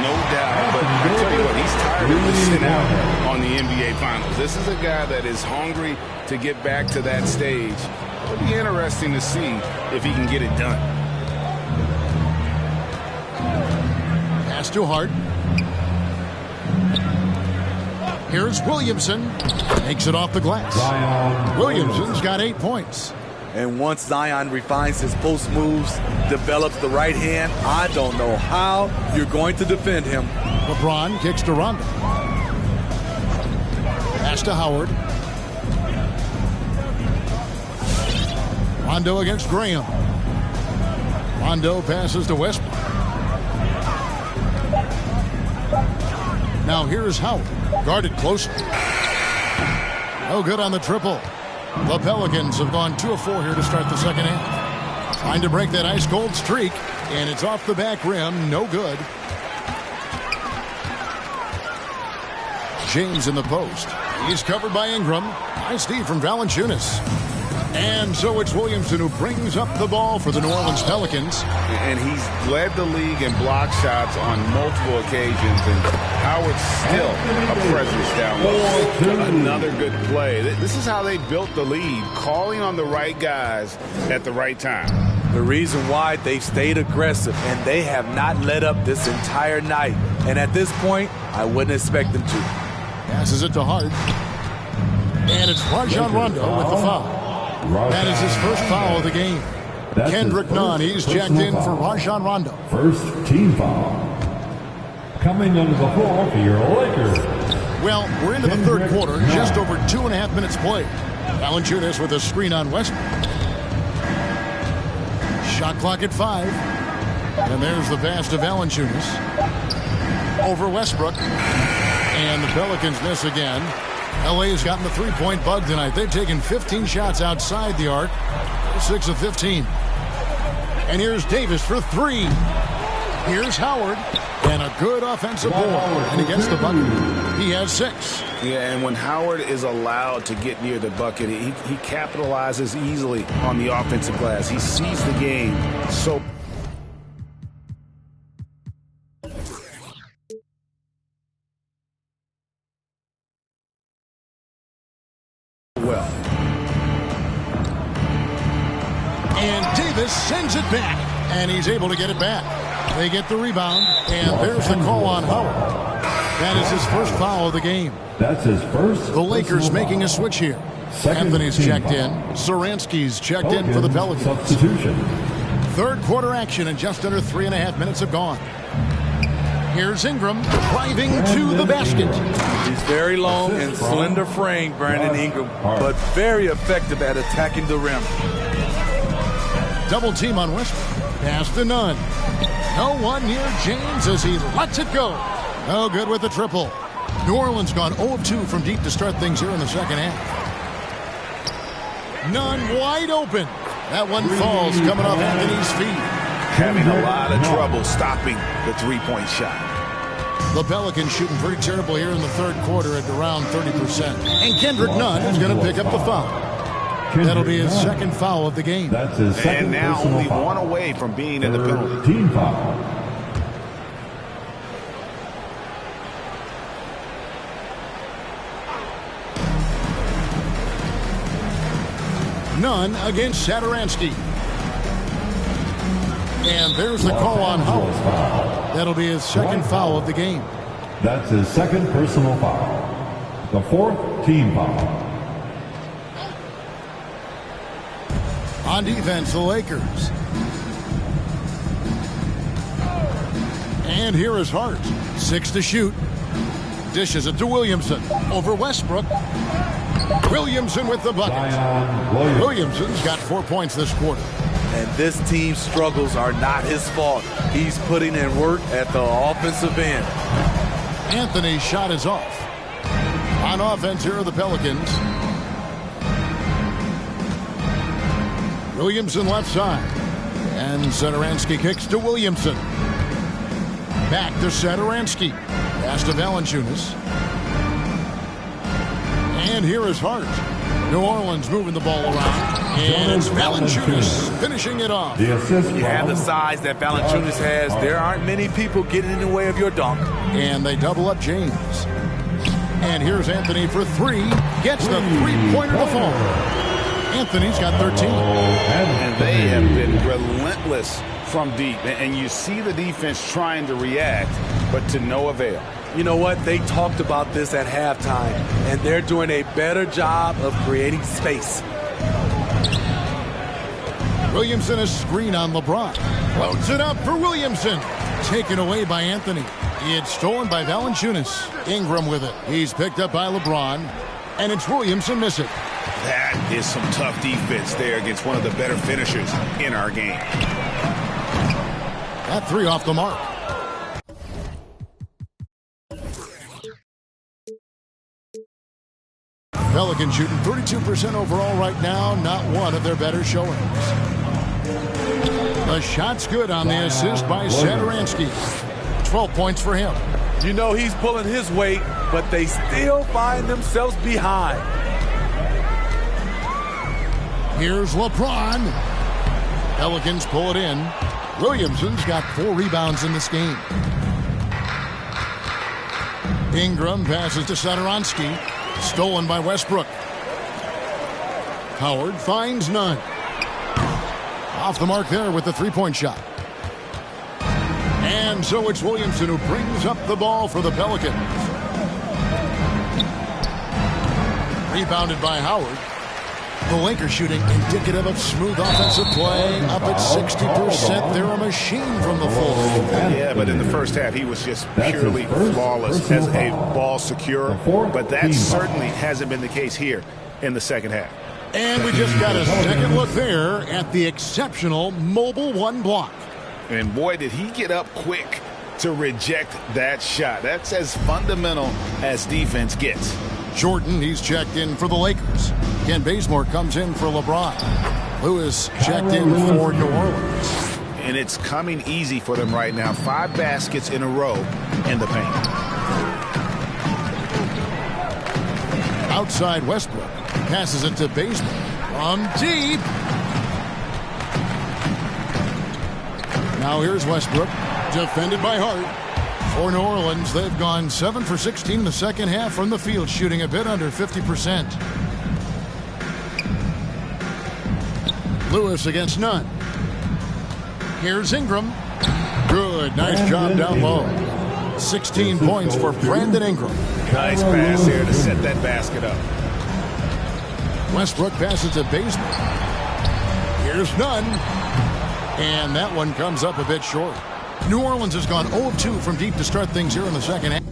No doubt, but I tell you what, he's tired of missing out on the NBA Finals. This is a guy that is hungry to get back to that stage. It'll be interesting to see if he can get it done. Pass to Hart. Here's Williamson. Makes it off the glass. Williamson's got 8 points. And once Zion refines his post moves, develops the right hand, I don't know how you're going to defend him. LeBron kicks to Rondo. Pass to Howard. Rondo against Graham. Rondo passes to Westbrook. Now here's Howard. Guarded closely. No good on the triple. The Pelicans have gone 2 of 4 here to start the second half. Trying to break that ice-cold streak, and it's off the back rim. No good. James in the post. He's covered by Ingram. Nice D from Valanciunas. And so it's Williamson who brings up the ball for the New Orleans Pelicans. And he's led the league in block shots on multiple occasions. And Howard's still a presence down low. Another good play. This is how they built the lead, calling on the right guys at the right time. The reason why they've stayed aggressive, and they have not let up this entire night. And at this point, I wouldn't expect them to. Passes it to Hart. And it's Rajon Rondo with the foul. That is his first foul of the game. Kendrick Nunn, he's checked in for Rajon Rondo. First team foul. Coming under the floor for your Lakers. Well, we're into the third quarter, just over 2.5 minutes played. Valanciunas with a screen on Westbrook. Shot clock at 5. And there's the pass to Valanciunas. Over Westbrook. And the Pelicans miss again. LA's gotten the three-point bug tonight. They've taken 15 shots outside the arc. 6 of 15. And here's Davis for 3. Here's Howard. And a good offensive board. And he gets the bucket. He has 6. Yeah, and when Howard is allowed to get near the bucket, he capitalizes easily on the offensive glass. He sees the game so well. And Davis sends it back. And he's able to get it back. They get the rebound. And there's the call on Howard. That is his first foul of the game. That's his first. The Lakers making a switch here. Anthony's checked in. Saransky's checked in for the Pelicans. Substitution. Third quarter action and just under 3.5 minutes have gone. Here's Ingram driving to the basket. He's very long and slender frame, Brandon Ingram, but very effective at attacking the rim. Double team on Westbrook. Pass to Nunn. No one near James as he lets it go. No good with the triple. New Orleans gone 0 of 2 from deep to start things here in the second half. Nunn wide open. That one falls coming off Anthony's feet. Having a lot of trouble stopping the three-point shot. The Pelicans shooting pretty terrible here in the third quarter at around 30%. And Kendrick Nunn is going to pick up the foul. That'll be his second foul of the game. That's his second. And now only one away from being in the penalty. Team foul. Nunn against Satoransky. And there's the call on Howard. That'll be his second foul of the game. That's his second personal foul. The fourth team foul. On defense, the Lakers. And here is Hart. 6 to shoot. Dishes it to Williamson. Over Westbrook. Williamson with the bucket. Williamson's got 4 points this quarter. And this team's struggles are not his fault. He's putting in work at the offensive end. Anthony's shot is off. On offense, here are the Pelicans. Williamson left side. And Satoransky kicks to Williamson. Back to Satoransky. Pass to Valanciunas. And here is Hart. New Orleans moving the ball around. And it's Valanciunas finishing it off. When you have the size that Valanciunas has, there aren't many people getting in the way of your dunk. And they double up James. And here's Anthony for 3. Gets the three-pointer to fall. Anthony's got 13. And they have been relentless from deep. And you see the defense trying to react, but to no avail. You know what? They talked about this at halftime, and they're doing a better job of creating space. Williamson, a screen on LeBron. Floats it up for Williamson. Taken away by Anthony. It's stolen by Valanciunas. Ingram with it. He's picked up by LeBron. And it's Williamson missing. That is some tough defense there against one of the better finishers in our game. That 3 off the mark. Pelicans shooting 32% overall right now. Not one of their better showings. The shot's good on the assist by Satoransky. 12 points for him. You know he's pulling his weight, but they still find themselves behind. Here's LeBron. Pelicans pull it in. Williamson's got 4 rebounds in this game. Ingram passes to Satoransky. Stolen by Westbrook. Howard finds none. Off the mark there with the three-point shot. And so it's Williamson who brings up the ball for the Pelicans. Rebounded by Howard. The Lakers shooting indicative of smooth offensive play. Up at 60%. They're a machine from the floor. Yeah, but in the first half, he was just purely flawless as a ball secure. But that certainly hasn't been the case here in the second half. And we just got a second look there at the exceptional mobile one block. And boy, did he get up quick to reject that shot. That's as fundamental as defense gets. Jordan, he's checked in for the Lakers. Ken Bazemore comes in for LeBron. Lewis checked in for New Orleans. And it's coming easy for them right now. 5 baskets in a row in the paint. Outside Westbrook. Passes it to Bazemore. From deep. Now here's Westbrook. Defended by Hart. For New Orleans, they've gone 7 for 16 in the second half from the field, shooting a bit under 50%. Lewis against none. Here's Ingram. Good. Nice job down low. 16 points for Brandon Ingram. Nice pass here to set that basket up. Westbrook passes to Bazemore. Here's none. And that one comes up a bit short. New Orleans has gone 0 of 2 from deep to start things here in the second half.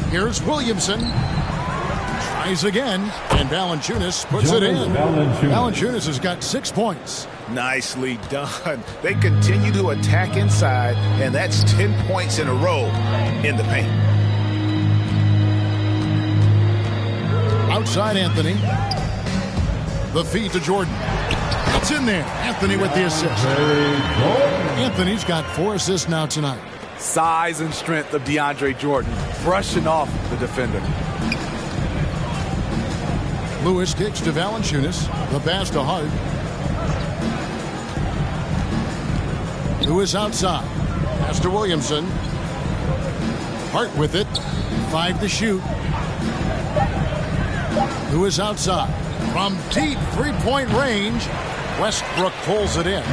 Here's Williamson. Tries again, and Valanciunas puts it in. Valanciunas has got 6 points. Nicely done. They continue to attack inside, and that's 10 points in a row in the paint. Outside Anthony. The feed to Jordan. It's in there. Anthony with the assist. Anthony's got 4 assists now tonight. Size and strength of DeAndre Jordan, brushing off the defender. Lewis kicks to Valanciunas. The pass to Hart. Lewis outside. Pass to Williamson. Hart with it. 5 to shoot. Lewis outside. From deep three-point range, Westbrook pulls it in.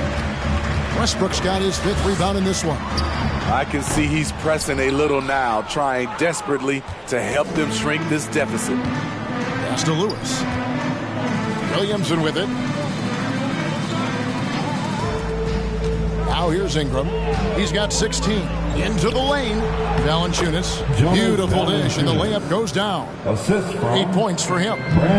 Westbrook's got his 5th rebound in this one. I can see he's pressing a little now, trying desperately to help them shrink this deficit. Pass to Lewis. Williamson with it. Now here's Ingram. He's got 16. Into the lane. Valanciunas. Beautiful dish, and the layup goes down. 8 points for him.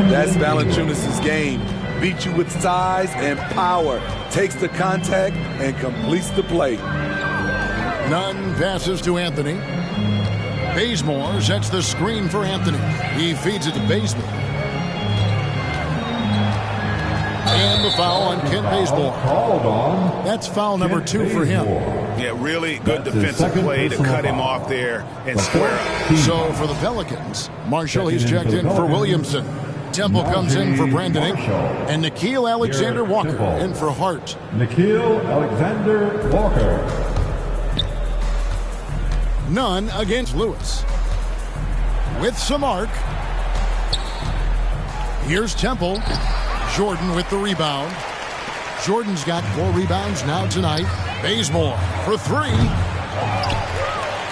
That's Valanciunas' game. Beats you with size and power. Takes the contact and completes the play. Nunn passes to Anthony. Bazemore sets the screen for Anthony. He feeds it to Bazemore. And the foul on Kent Bazemore. That's foul number 2 for him. Yeah, really good defensive play to cut him off there and square up. So for the Pelicans, Marshall, he's checked in for Williamson. Temple comes in for Brandon Ingram. And Nickeil Alexander-Walker in for Hart. Nickeil Alexander-Walker. Nunn against Lewis. With some arc. Here's Temple. Jordan with the rebound. Jordan's got 4 rebounds now tonight. Bazemore for 3.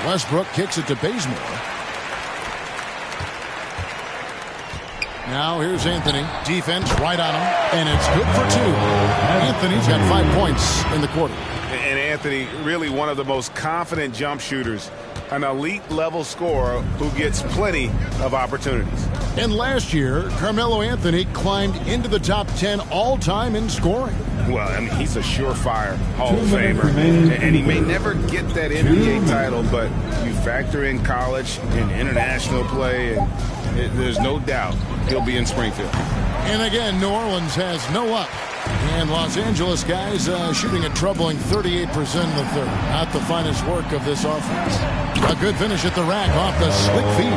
Westbrook kicks it to Bazemore. Now here's Anthony. Defense right on him. And it's good for 2. Anthony's got 5 points in the quarter. And Anthony, really one of the most confident jump shooters. An elite level scorer who gets plenty of opportunities. And last year, Carmelo Anthony climbed into the top 10 all-time in scoring. Well, I mean, he's a surefire Hall of Famer. And he may never get that NBA title, but you factor in college and international play, and there's no doubt he'll be in Springfield. And again, New Orleans has no up. And Los Angeles guys shooting a troubling 38% in the third. Not the finest work of this offense. A good finish at the rack off the slick feed.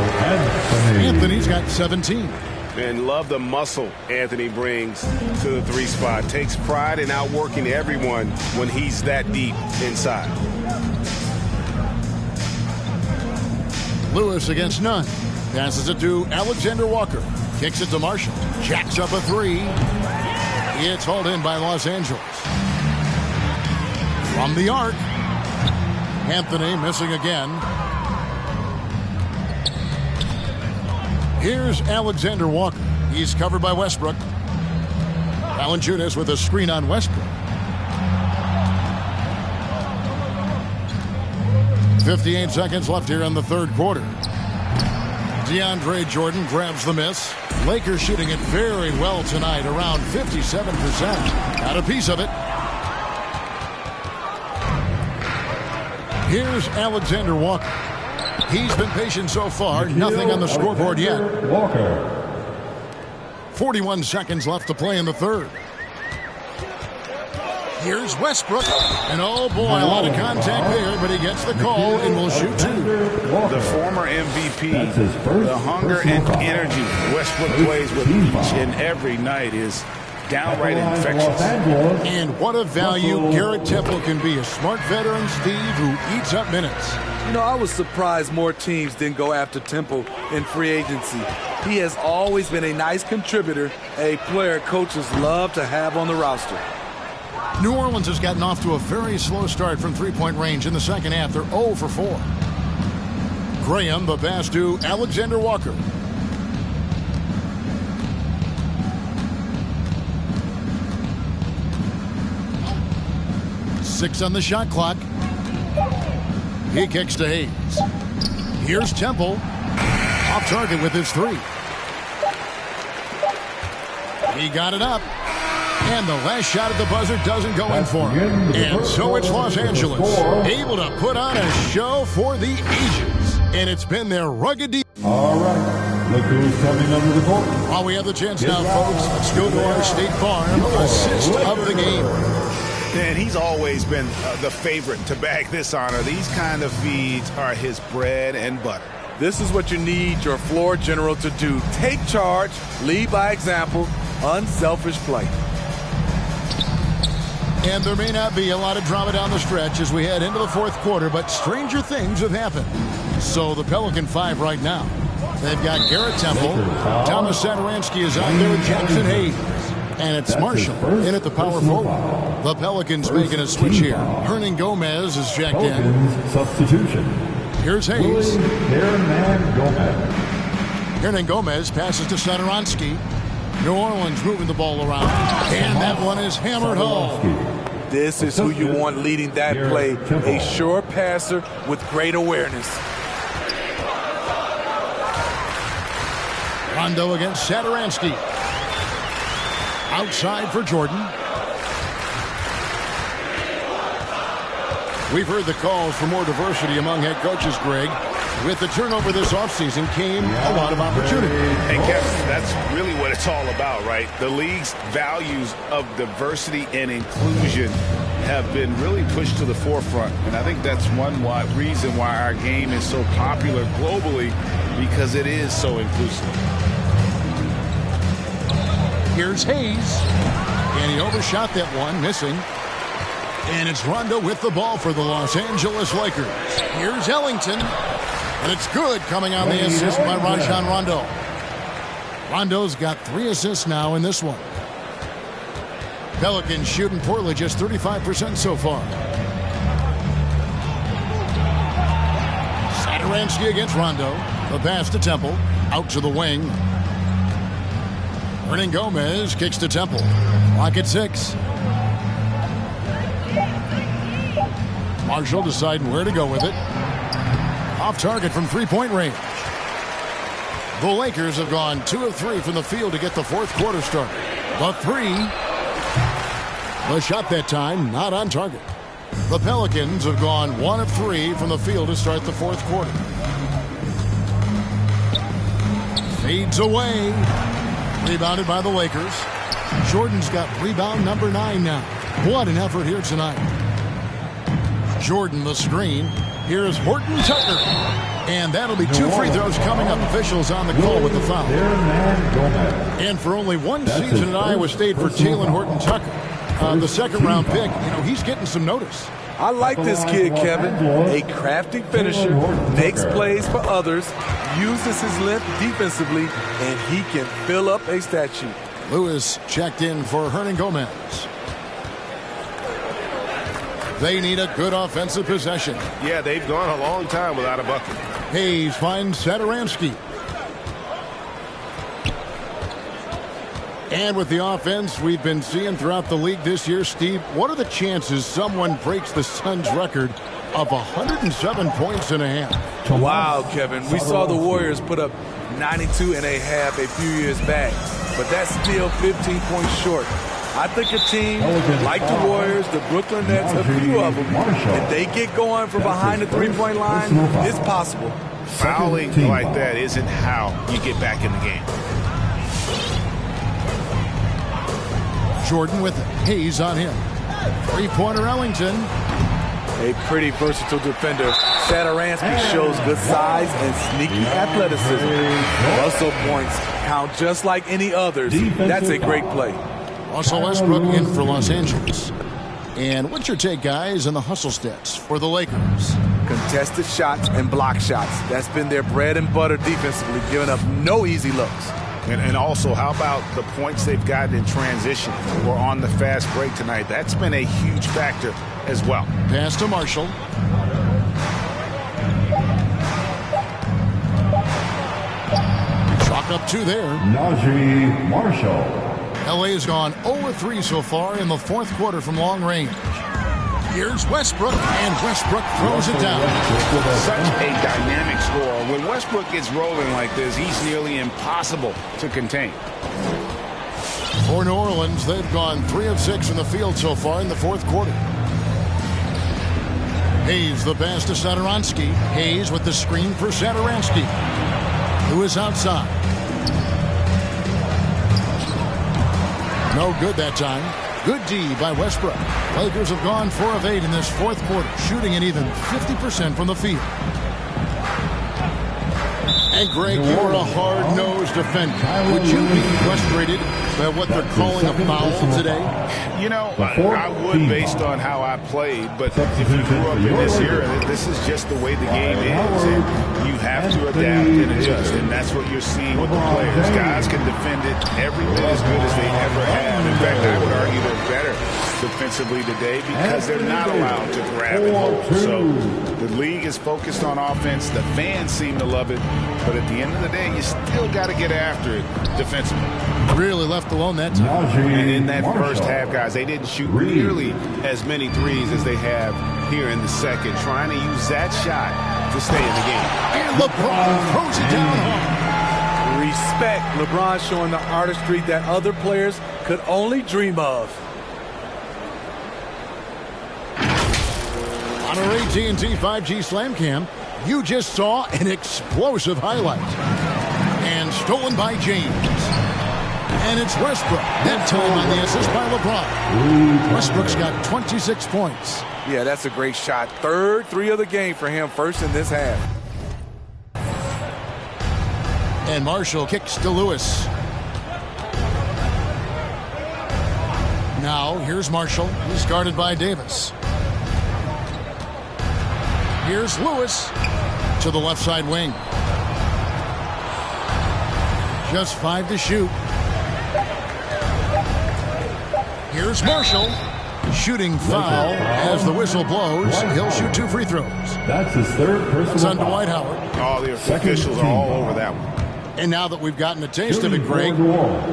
Anthony's got 17. And love the muscle Anthony brings to the 3 spot. Takes pride in outworking everyone when he's that deep inside. Lewis against Nunn. Passes it to Alexander-Walker. Kicks it to Marshall. Jacks up a 3. It's hauled in by Los Angeles. From the arc. Anthony missing again. Here's Alexander-Walker. He's covered by Westbrook. Valanciunas with a screen on Westbrook. 58 seconds left here in the third quarter. DeAndre Jordan grabs the miss. Lakers shooting it very well tonight, around 57%. Got a piece of it. Here's Alexander-Walker. He's been patient so far. Nothing on the scoreboard yet. 41 seconds left to play in the third. Here's Westbrook. And oh boy, a lot of contact there, but he gets the call and will shoot 2. The former MVP, the hunger and energy Westbrook plays with each and every night is downright infectious. And what a value Garrett Temple can be. A smart veteran, Steve, who eats up minutes. You know, I was surprised more teams didn't go after Temple in free agency. He has always been a nice contributor, a player coaches love to have on the roster. New Orleans has gotten off to a very slow start from three-point range in the second half. They're 0 for 4. Graham, the pass to Alexander-Walker. Six on the shot clock. He kicks to Hayes. Here's Temple. Off target with his three. He got it up. And the last shot at the buzzer doesn't go in for him. And so it's Los Angeles, able to put on a show for the ages. And it's been their rugged defense. All right, look who's coming under the court. While we have the chance now, folks, let's go to our State Farm assist of the game. And he's always been the favorite to bag this honor. These kind of feeds are his bread and butter. This is what you need your floor general to do. Take charge, lead by example, unselfish play. And there may not be a lot of drama down the stretch as we head into the fourth quarter, but stranger things have happened. So the Pelican 5 right now. They've got Garrett Temple. Thomas Satoransky is out there with Jackson Hayes. And it's Marshall in at the power forward. The Pelicans making a switch here. Hernan Gomez is checked in. Substitution. Here's Hayes. Hernan Gomez passes to Satoransky. New Orleans moving the ball around. And that one is hammered home. This is who you want leading that play. A sure passer with great awareness. Rondo against Satoransky. Outside for Jordan. We've heard the calls for more diversity among head coaches, Greg. With the turnover this offseason came a lot of opportunity. And Kevin, that's really what it's all about, right? The league's values of diversity and inclusion have been really pushed to the forefront. And I think that's one reason why our game is so popular globally, because it is so inclusive. Here's Hayes. And he overshot that one, missing. And it's Rondo with the ball for the Los Angeles Lakers. Here's Ellington. And it's good, coming on the assist by Rajon Rondo. Rondo's got 3 assists now in this one. Pelicans shooting poorly, just 35% so far. Satoransky against Rondo. The pass to Temple. Out to the wing. Hernan Gomez kicks to Temple. Clock at 6. Marshall deciding where to go with it. Off target from three-point range. The Lakers have gone 2 of 3 from the field to get the fourth quarter started. The three. The shot that time not on target. The Pelicans have gone 1 of 3 from the field to start the fourth quarter. Fades away. Rebounded by the Lakers. Jordan's got rebound number 9 now. What an effort here tonight. Jordan the screen. Here's Horton Tucker. And that'll be 2 free throws coming up. Officials on the call with the foul. And for only 1 season at Iowa State for Jalen Horton Tucker. The second-round pick, he's getting some notice. I like this kid, Kevin. A crafty finisher, makes plays for others, uses his length defensively, and he can fill up a stat sheet. Lewis checked in for Hernan Gomez. They need a good offensive possession. Yeah, they've gone a long time without a bucket. Hayes finds Satoransky. And with the offense we've been seeing throughout the league this year, Steve, what are the chances someone breaks the Suns' record of 107 points and a half? Wow, Kevin. We saw the Warriors put up 92 and a half a few years back, but that's still 15 points short. I think a team like the Warriors, the Brooklyn Nets, a few of them, if they get going from behind the three-point line, it's possible. Fouling like that isn't how you get back in the game. Jordan with Hayes on him. Three-pointer Ellington. A pretty versatile defender. Satoransky shows good size and sneaky athleticism. Russell points count just like any others. That's a great play. Russell Westbrook in for Los Angeles. And what's your take, guys, on the hustle stats for the Lakers? Contested shots and block shots. That's been their bread and butter defensively, giving up no easy looks. And also, how about the points they've gotten in transition or on the fast break tonight? That's been a huge factor as well. Pass to Marshall. Chalk up 2 there. Najee Marshall. LA has gone 0-3 so far in the fourth quarter from long range. Here's Westbrook, and Westbrook throws it down. Such a dynamic scorer. When Westbrook gets rolling like this, he's nearly impossible to contain. For New Orleans, they've gone 3 of 6 in the field so far in the fourth quarter. Hayes the pass to Satoransky. Hayes with the screen for Satoransky, who is outside. No good that time. Good D by Westbrook. Lakers have gone 4 of 8 in this fourth quarter, shooting at even 50% from the field. And Greg, you're a hard-nosed defender. Would you be frustrated by what they're calling a foul today? You know, I would based on how I played, but if you grew up in this era, this is just the way the game is, and you have to adapt and adjust, and that's what you're seeing with the players. Guys can defend it every bit as good as they ever have. In fact, I would argue they're better defensively today because they're not allowed to grab and hold. So the league is focused on offense. The fans seem to love it, but at the end of the day, you still got to get after it defensively. Really left alone that time. And in that first half, guys, they didn't shoot nearly as many threes as they have here in the second, trying to use that shot to stay in the game. And LeBron throws it down hard. Respect. LeBron showing the artistry that other players could only dream of. On our AT&T 5G Slam Cam, you just saw an explosive highlight. And stolen by James. And it's Westbrook. That time on the assist by LeBron. Westbrook's got 26 points. Yeah, that's a great shot. Third 3 of the game for him, first in this half. And Marshall kicks to Lewis. Now, here's Marshall. He's guarded by Davis. Here's Lewis to the left side wing. Just 5 to shoot. Here's Marshall. Shooting foul as the whistle blows. He'll shoot 2 free throws. That's his third personal It's on foul. Dwight Howard. All the officials are all over that one. And now that we've gotten a taste of it, Greg,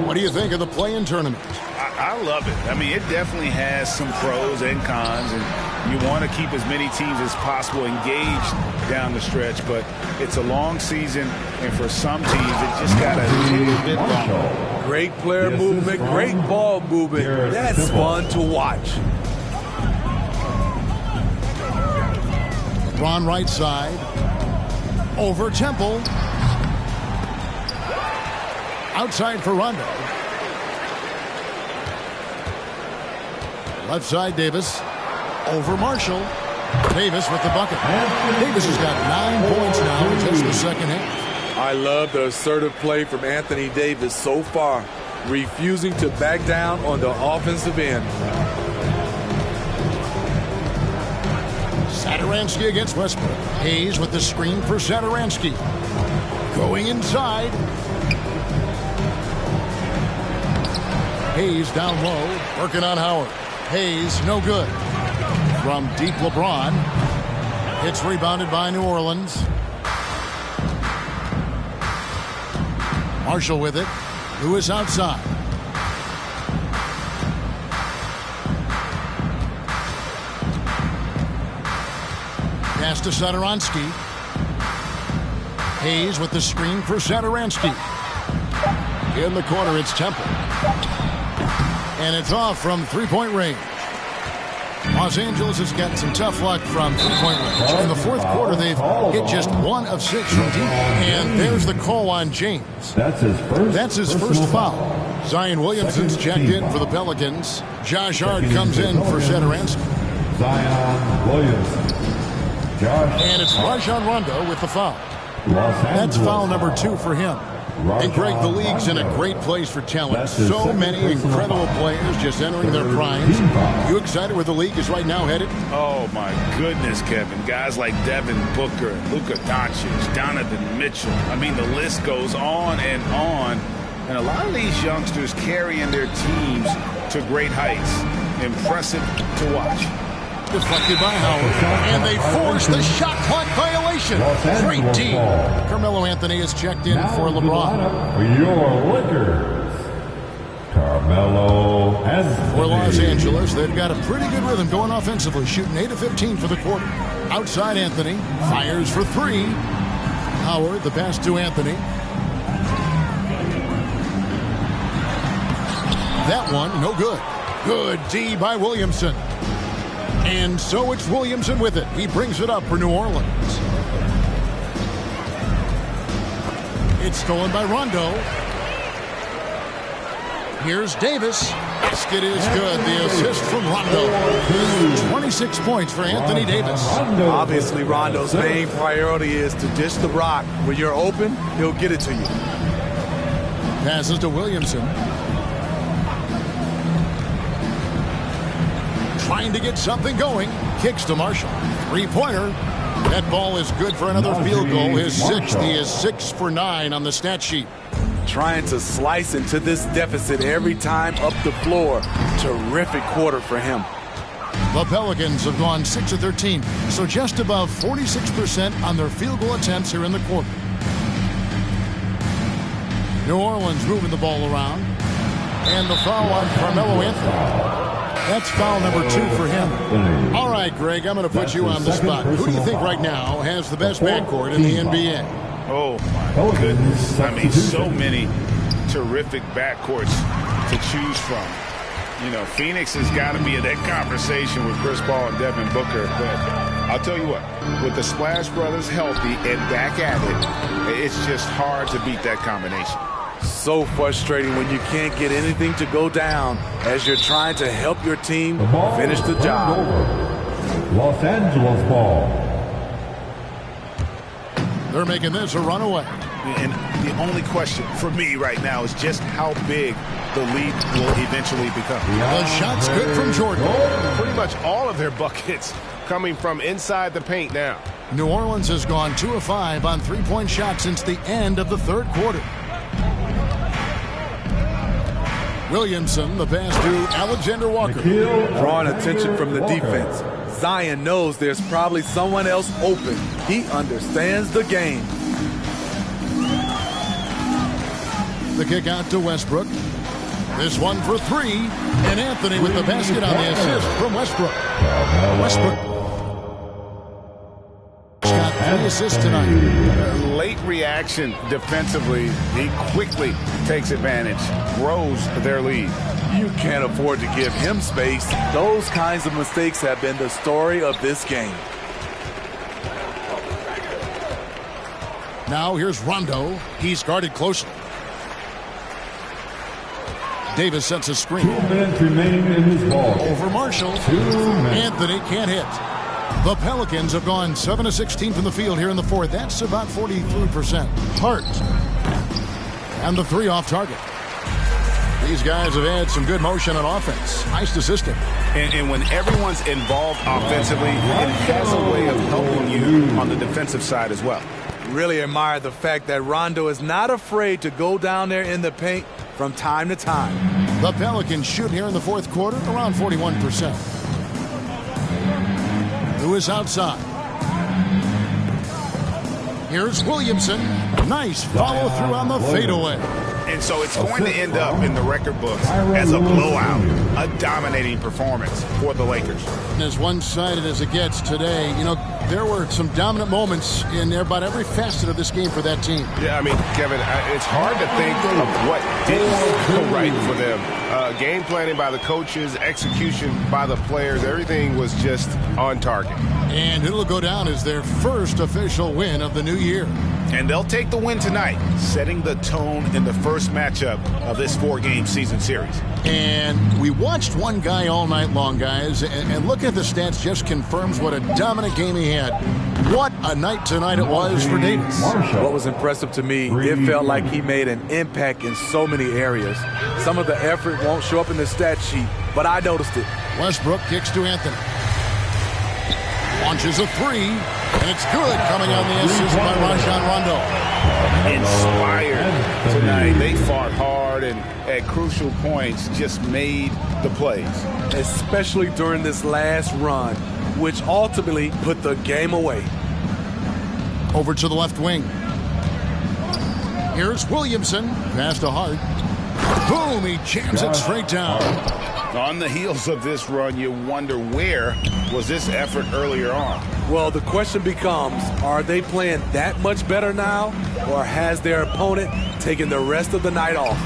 what do you think of the play-in tournament? I love it. I mean, it definitely has some pros and cons, and you want to keep as many teams as possible engaged down the stretch, but it's a long season, and for some teams, it just got a little bit longer. Great player movement, great ball movement. That's fun to watch. LeBron right side. Over Temple. Outside for Rondo. Left side, Davis. Over Marshall. Davis with the bucket. Davis has got 9 points now in just the second half. I love the assertive play from Anthony Davis so far, refusing to back down on the offensive end. Satoransky against Westbrook. Hayes with the screen for Satoransky. Going inside. Hayes down low, working on Howard. Hayes, no good. From deep LeBron. It's rebounded by New Orleans. Marshall with it. Lewis outside. Pass to Satoransky. Hayes with the screen for Satoransky. In the corner, it's Temple. And it's off from three-point range. Los Angeles has gotten some tough luck from three-point range. In the fourth quarter, they've hit just 1 of 6 from deep. And there's the call on James. That's his first foul. Zion Williamson's checked in for the Pelicans. Josh Hart comes in for Satoransky. Zion Williamson. And it's Rajon Rondo with the foul. That's foul number 2 for him. And Greg, the league's in a great place for talent. So many incredible players just entering their primes. You excited where the league is right now headed? Oh, my goodness, Kevin. Guys like Devin Booker, Luka Doncic, Donovan Mitchell. I mean, the list goes on and on. And a lot of these youngsters carrying their teams to great heights. Impressive to watch. Deflected by Howard. And they force the shot clock violation. Great D. Carmelo Anthony is checked in for LeBron. For your Lakers. Carmelo Anthony. For Los Angeles, they've got a pretty good rhythm going offensively, shooting 8 of 15 for the quarter. Outside Anthony, fires for 3. Howard, the pass to Anthony. That one, no good. Good D by Williamson. And so it's Williamson with it. He brings it up for New Orleans. It's stolen by Rondo. Here's Davis. Basket is good. The assist from Rondo. 26 points for Anthony Davis. Obviously, Rondo's main priority is to dish the rock. When you're open, he'll get it to you. Passes to Williamson. Trying to get something going. Kicks to Marshall. Three-pointer. That ball is good for another field goal. His 6th. He is 6 for 9 on the stat sheet. Trying to slice into this deficit every time up the floor. Terrific quarter for him. The Pelicans have gone 6 of 13, so just above 46% on their field goal attempts here in the quarter. New Orleans moving the ball around. And the foul on Carmelo Anthony. That's foul number 2 for him. All right, Greg, I'm going to put you on the spot. Who do you think right now has the best backcourt in the NBA? Oh, my goodness. I mean, so many terrific backcourts to choose from. You know, Phoenix has got to be in that conversation with Chris Paul and Devin Booker. But I'll tell you what, with the Splash Brothers healthy and back at it, it's just hard to beat that combination. So frustrating when you can't get anything to go down as you're trying to help your team finish the job. Los Angeles ball. They're making this a runaway. And the only question for me right now is just how big the lead will eventually become. The shot's good from Jordan. Pretty much all of their buckets coming from inside the paint now. New Orleans has gone 2 of 5 on three-point shots since the end of the third quarter. Williamson, the pass to Alexander Walker. Drawing attention from the defense. Zion knows there's probably someone else open. He understands the game. The kick out to Westbrook. This one for 3. And Anthony with the basket on the assist from Westbrook. Westbrook got 3 assists tonight. Late reaction defensively. He quickly takes advantage, grows their lead. You can't afford to give him space. Those kinds of mistakes have been the story of this game. Now here's Rondo. He's guarded closely. Davis sets a screen. 2 minutes remaining in this ball. Over Marshall. Anthony can't hit. The Pelicans have gone 7 of 16 from the field here in the fourth. That's about 43%. Hart. And the 3 off target. These guys have had some good motion on offense. Nice assisting. And when everyone's involved offensively, it has a way of helping you on the defensive side as well. Really admire the fact that Rondo is not afraid to go down there in the paint from time to time. The Pelicans shoot here in the fourth quarter around 41%. Who is outside? Here's Williamson. Nice follow through on the fadeaway. And so it's going to end up in the record books as a blowout, a dominating performance for the Lakers. And as one-sided as it gets today, you know, there were some dominant moments in about every facet of this game for that team. Yeah, I mean, Kevin, it's hard to think of what didn't go right for them. Game planning by the coaches, execution by the players, everything was just on target. And it'll go down as their first official win of the new year. And they'll take the win tonight, setting the tone in the first matchup of this 4-game season series. And we watched one guy all night long, guys, and looking at the stats just confirms what a dominant game he had. What a night tonight it was for Davis. What was impressive to me, it felt like he made an impact in so many areas. Some of the effort won't show up in the stat sheet, but I noticed it. Westbrook kicks to Anthony. Launches a 3, and it's good, coming on the assist by Rajon Rondo. Inspired tonight. They fought hard and at crucial points just made the plays. Especially during this last run, which ultimately put the game away. Over to the left wing. Here's Williamson. Pass to Hart. Boom, he jams it straight down. On the heels of this run, you wonder where was this effort earlier on? Well, the question becomes, are they playing that much better now, or has their opponent taken the rest of the night off?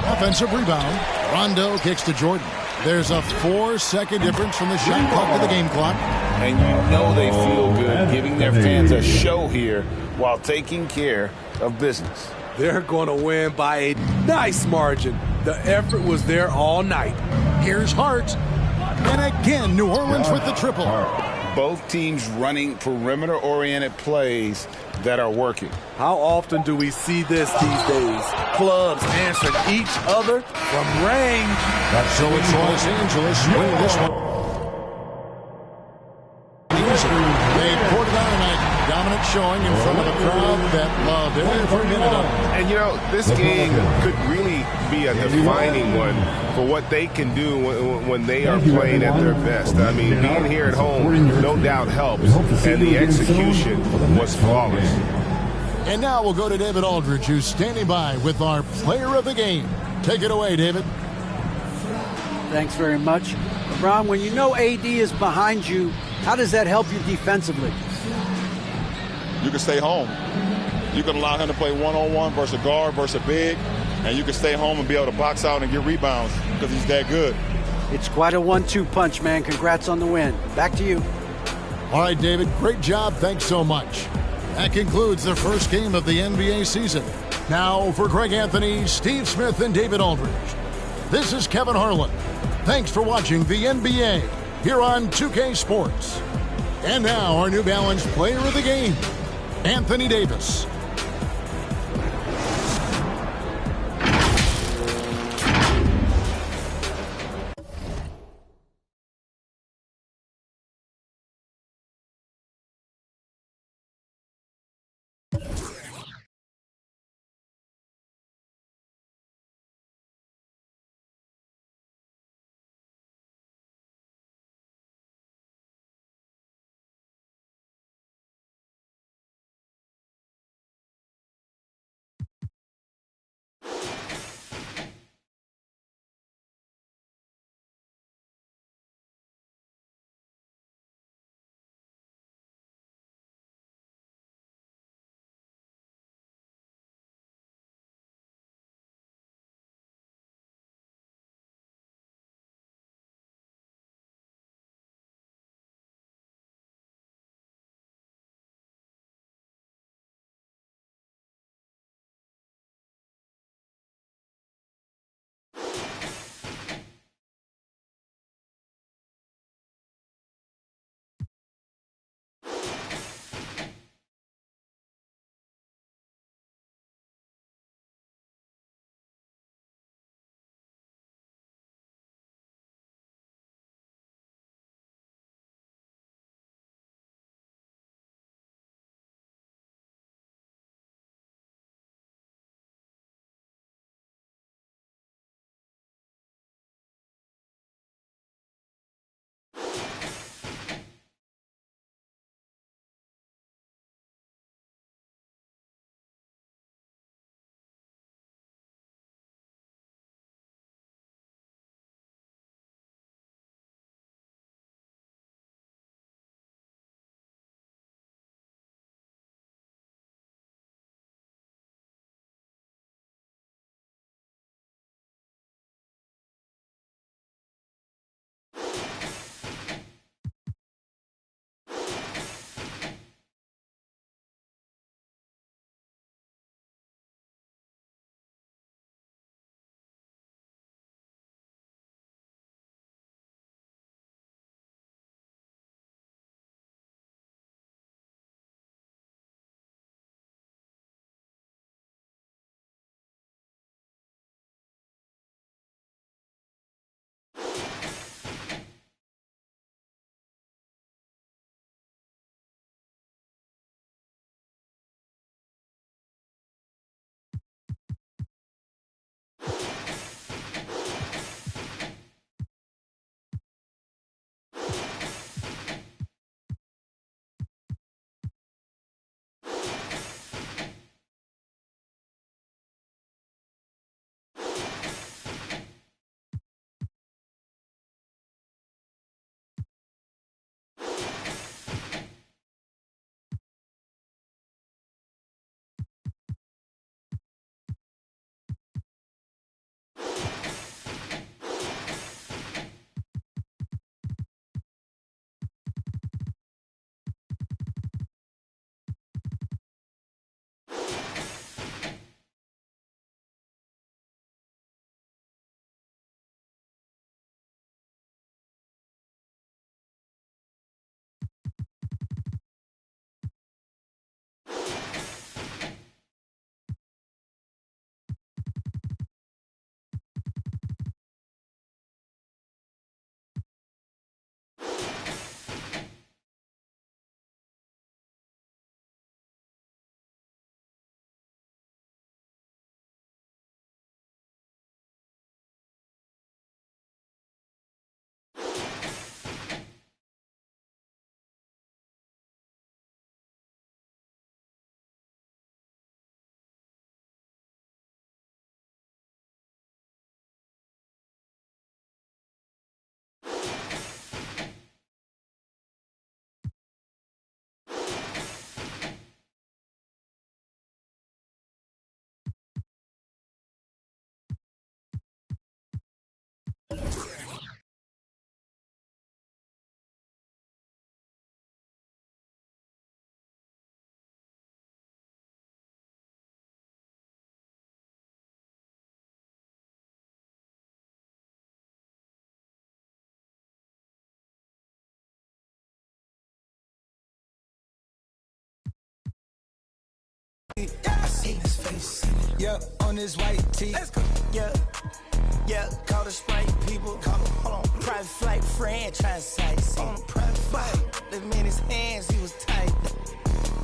Offensive rebound. Rondo kicks to Jordan. There's a 4-second difference from the shot clock to the game clock. And you know they feel good giving their fans a show here while taking care of business. They're going to win by a nice margin. The effort was there all night. Here's Hart. And again, New Orleans with the triple. Both teams running perimeter-oriented plays that are working. How often do we see this these days? Clubs answering each other from range. So it's Los Angeles winning this one. They poured it on tonight. Dominant showing in front of a crowd that loved every minute of it. And, you know, this game could really be a defining one for what they can do when they are playing at their best. I mean, being here at home no doubt helps, and the execution was flawless. And now we'll go to David Aldridge, who's standing by with our player of the game. Take it away, David. Thanks very much. LeBron, when you know AD is behind you, how does that help you defensively? You can stay home. You can allow him to play one-on-one versus a guard versus a big, and you can stay home and be able to box out and get rebounds because he's that good. It's quite a 1-2 punch, man. Congrats on the win. Back to you. All right, David, great job. Thanks so much. That concludes the first game of the NBA season. Now for Greg Anthony, Steve Smith, and David Aldridge. This is Kevin Harlan. Thanks for watching the NBA here on 2K Sports. And now our New Balance player of the game, Anthony Davis. I seen his face. Yeah, on his white tee. Let's go. Yeah, call the Sprite people. Hold on. Private flight franchise sites. On a private flight. Them in his hands, he was tight.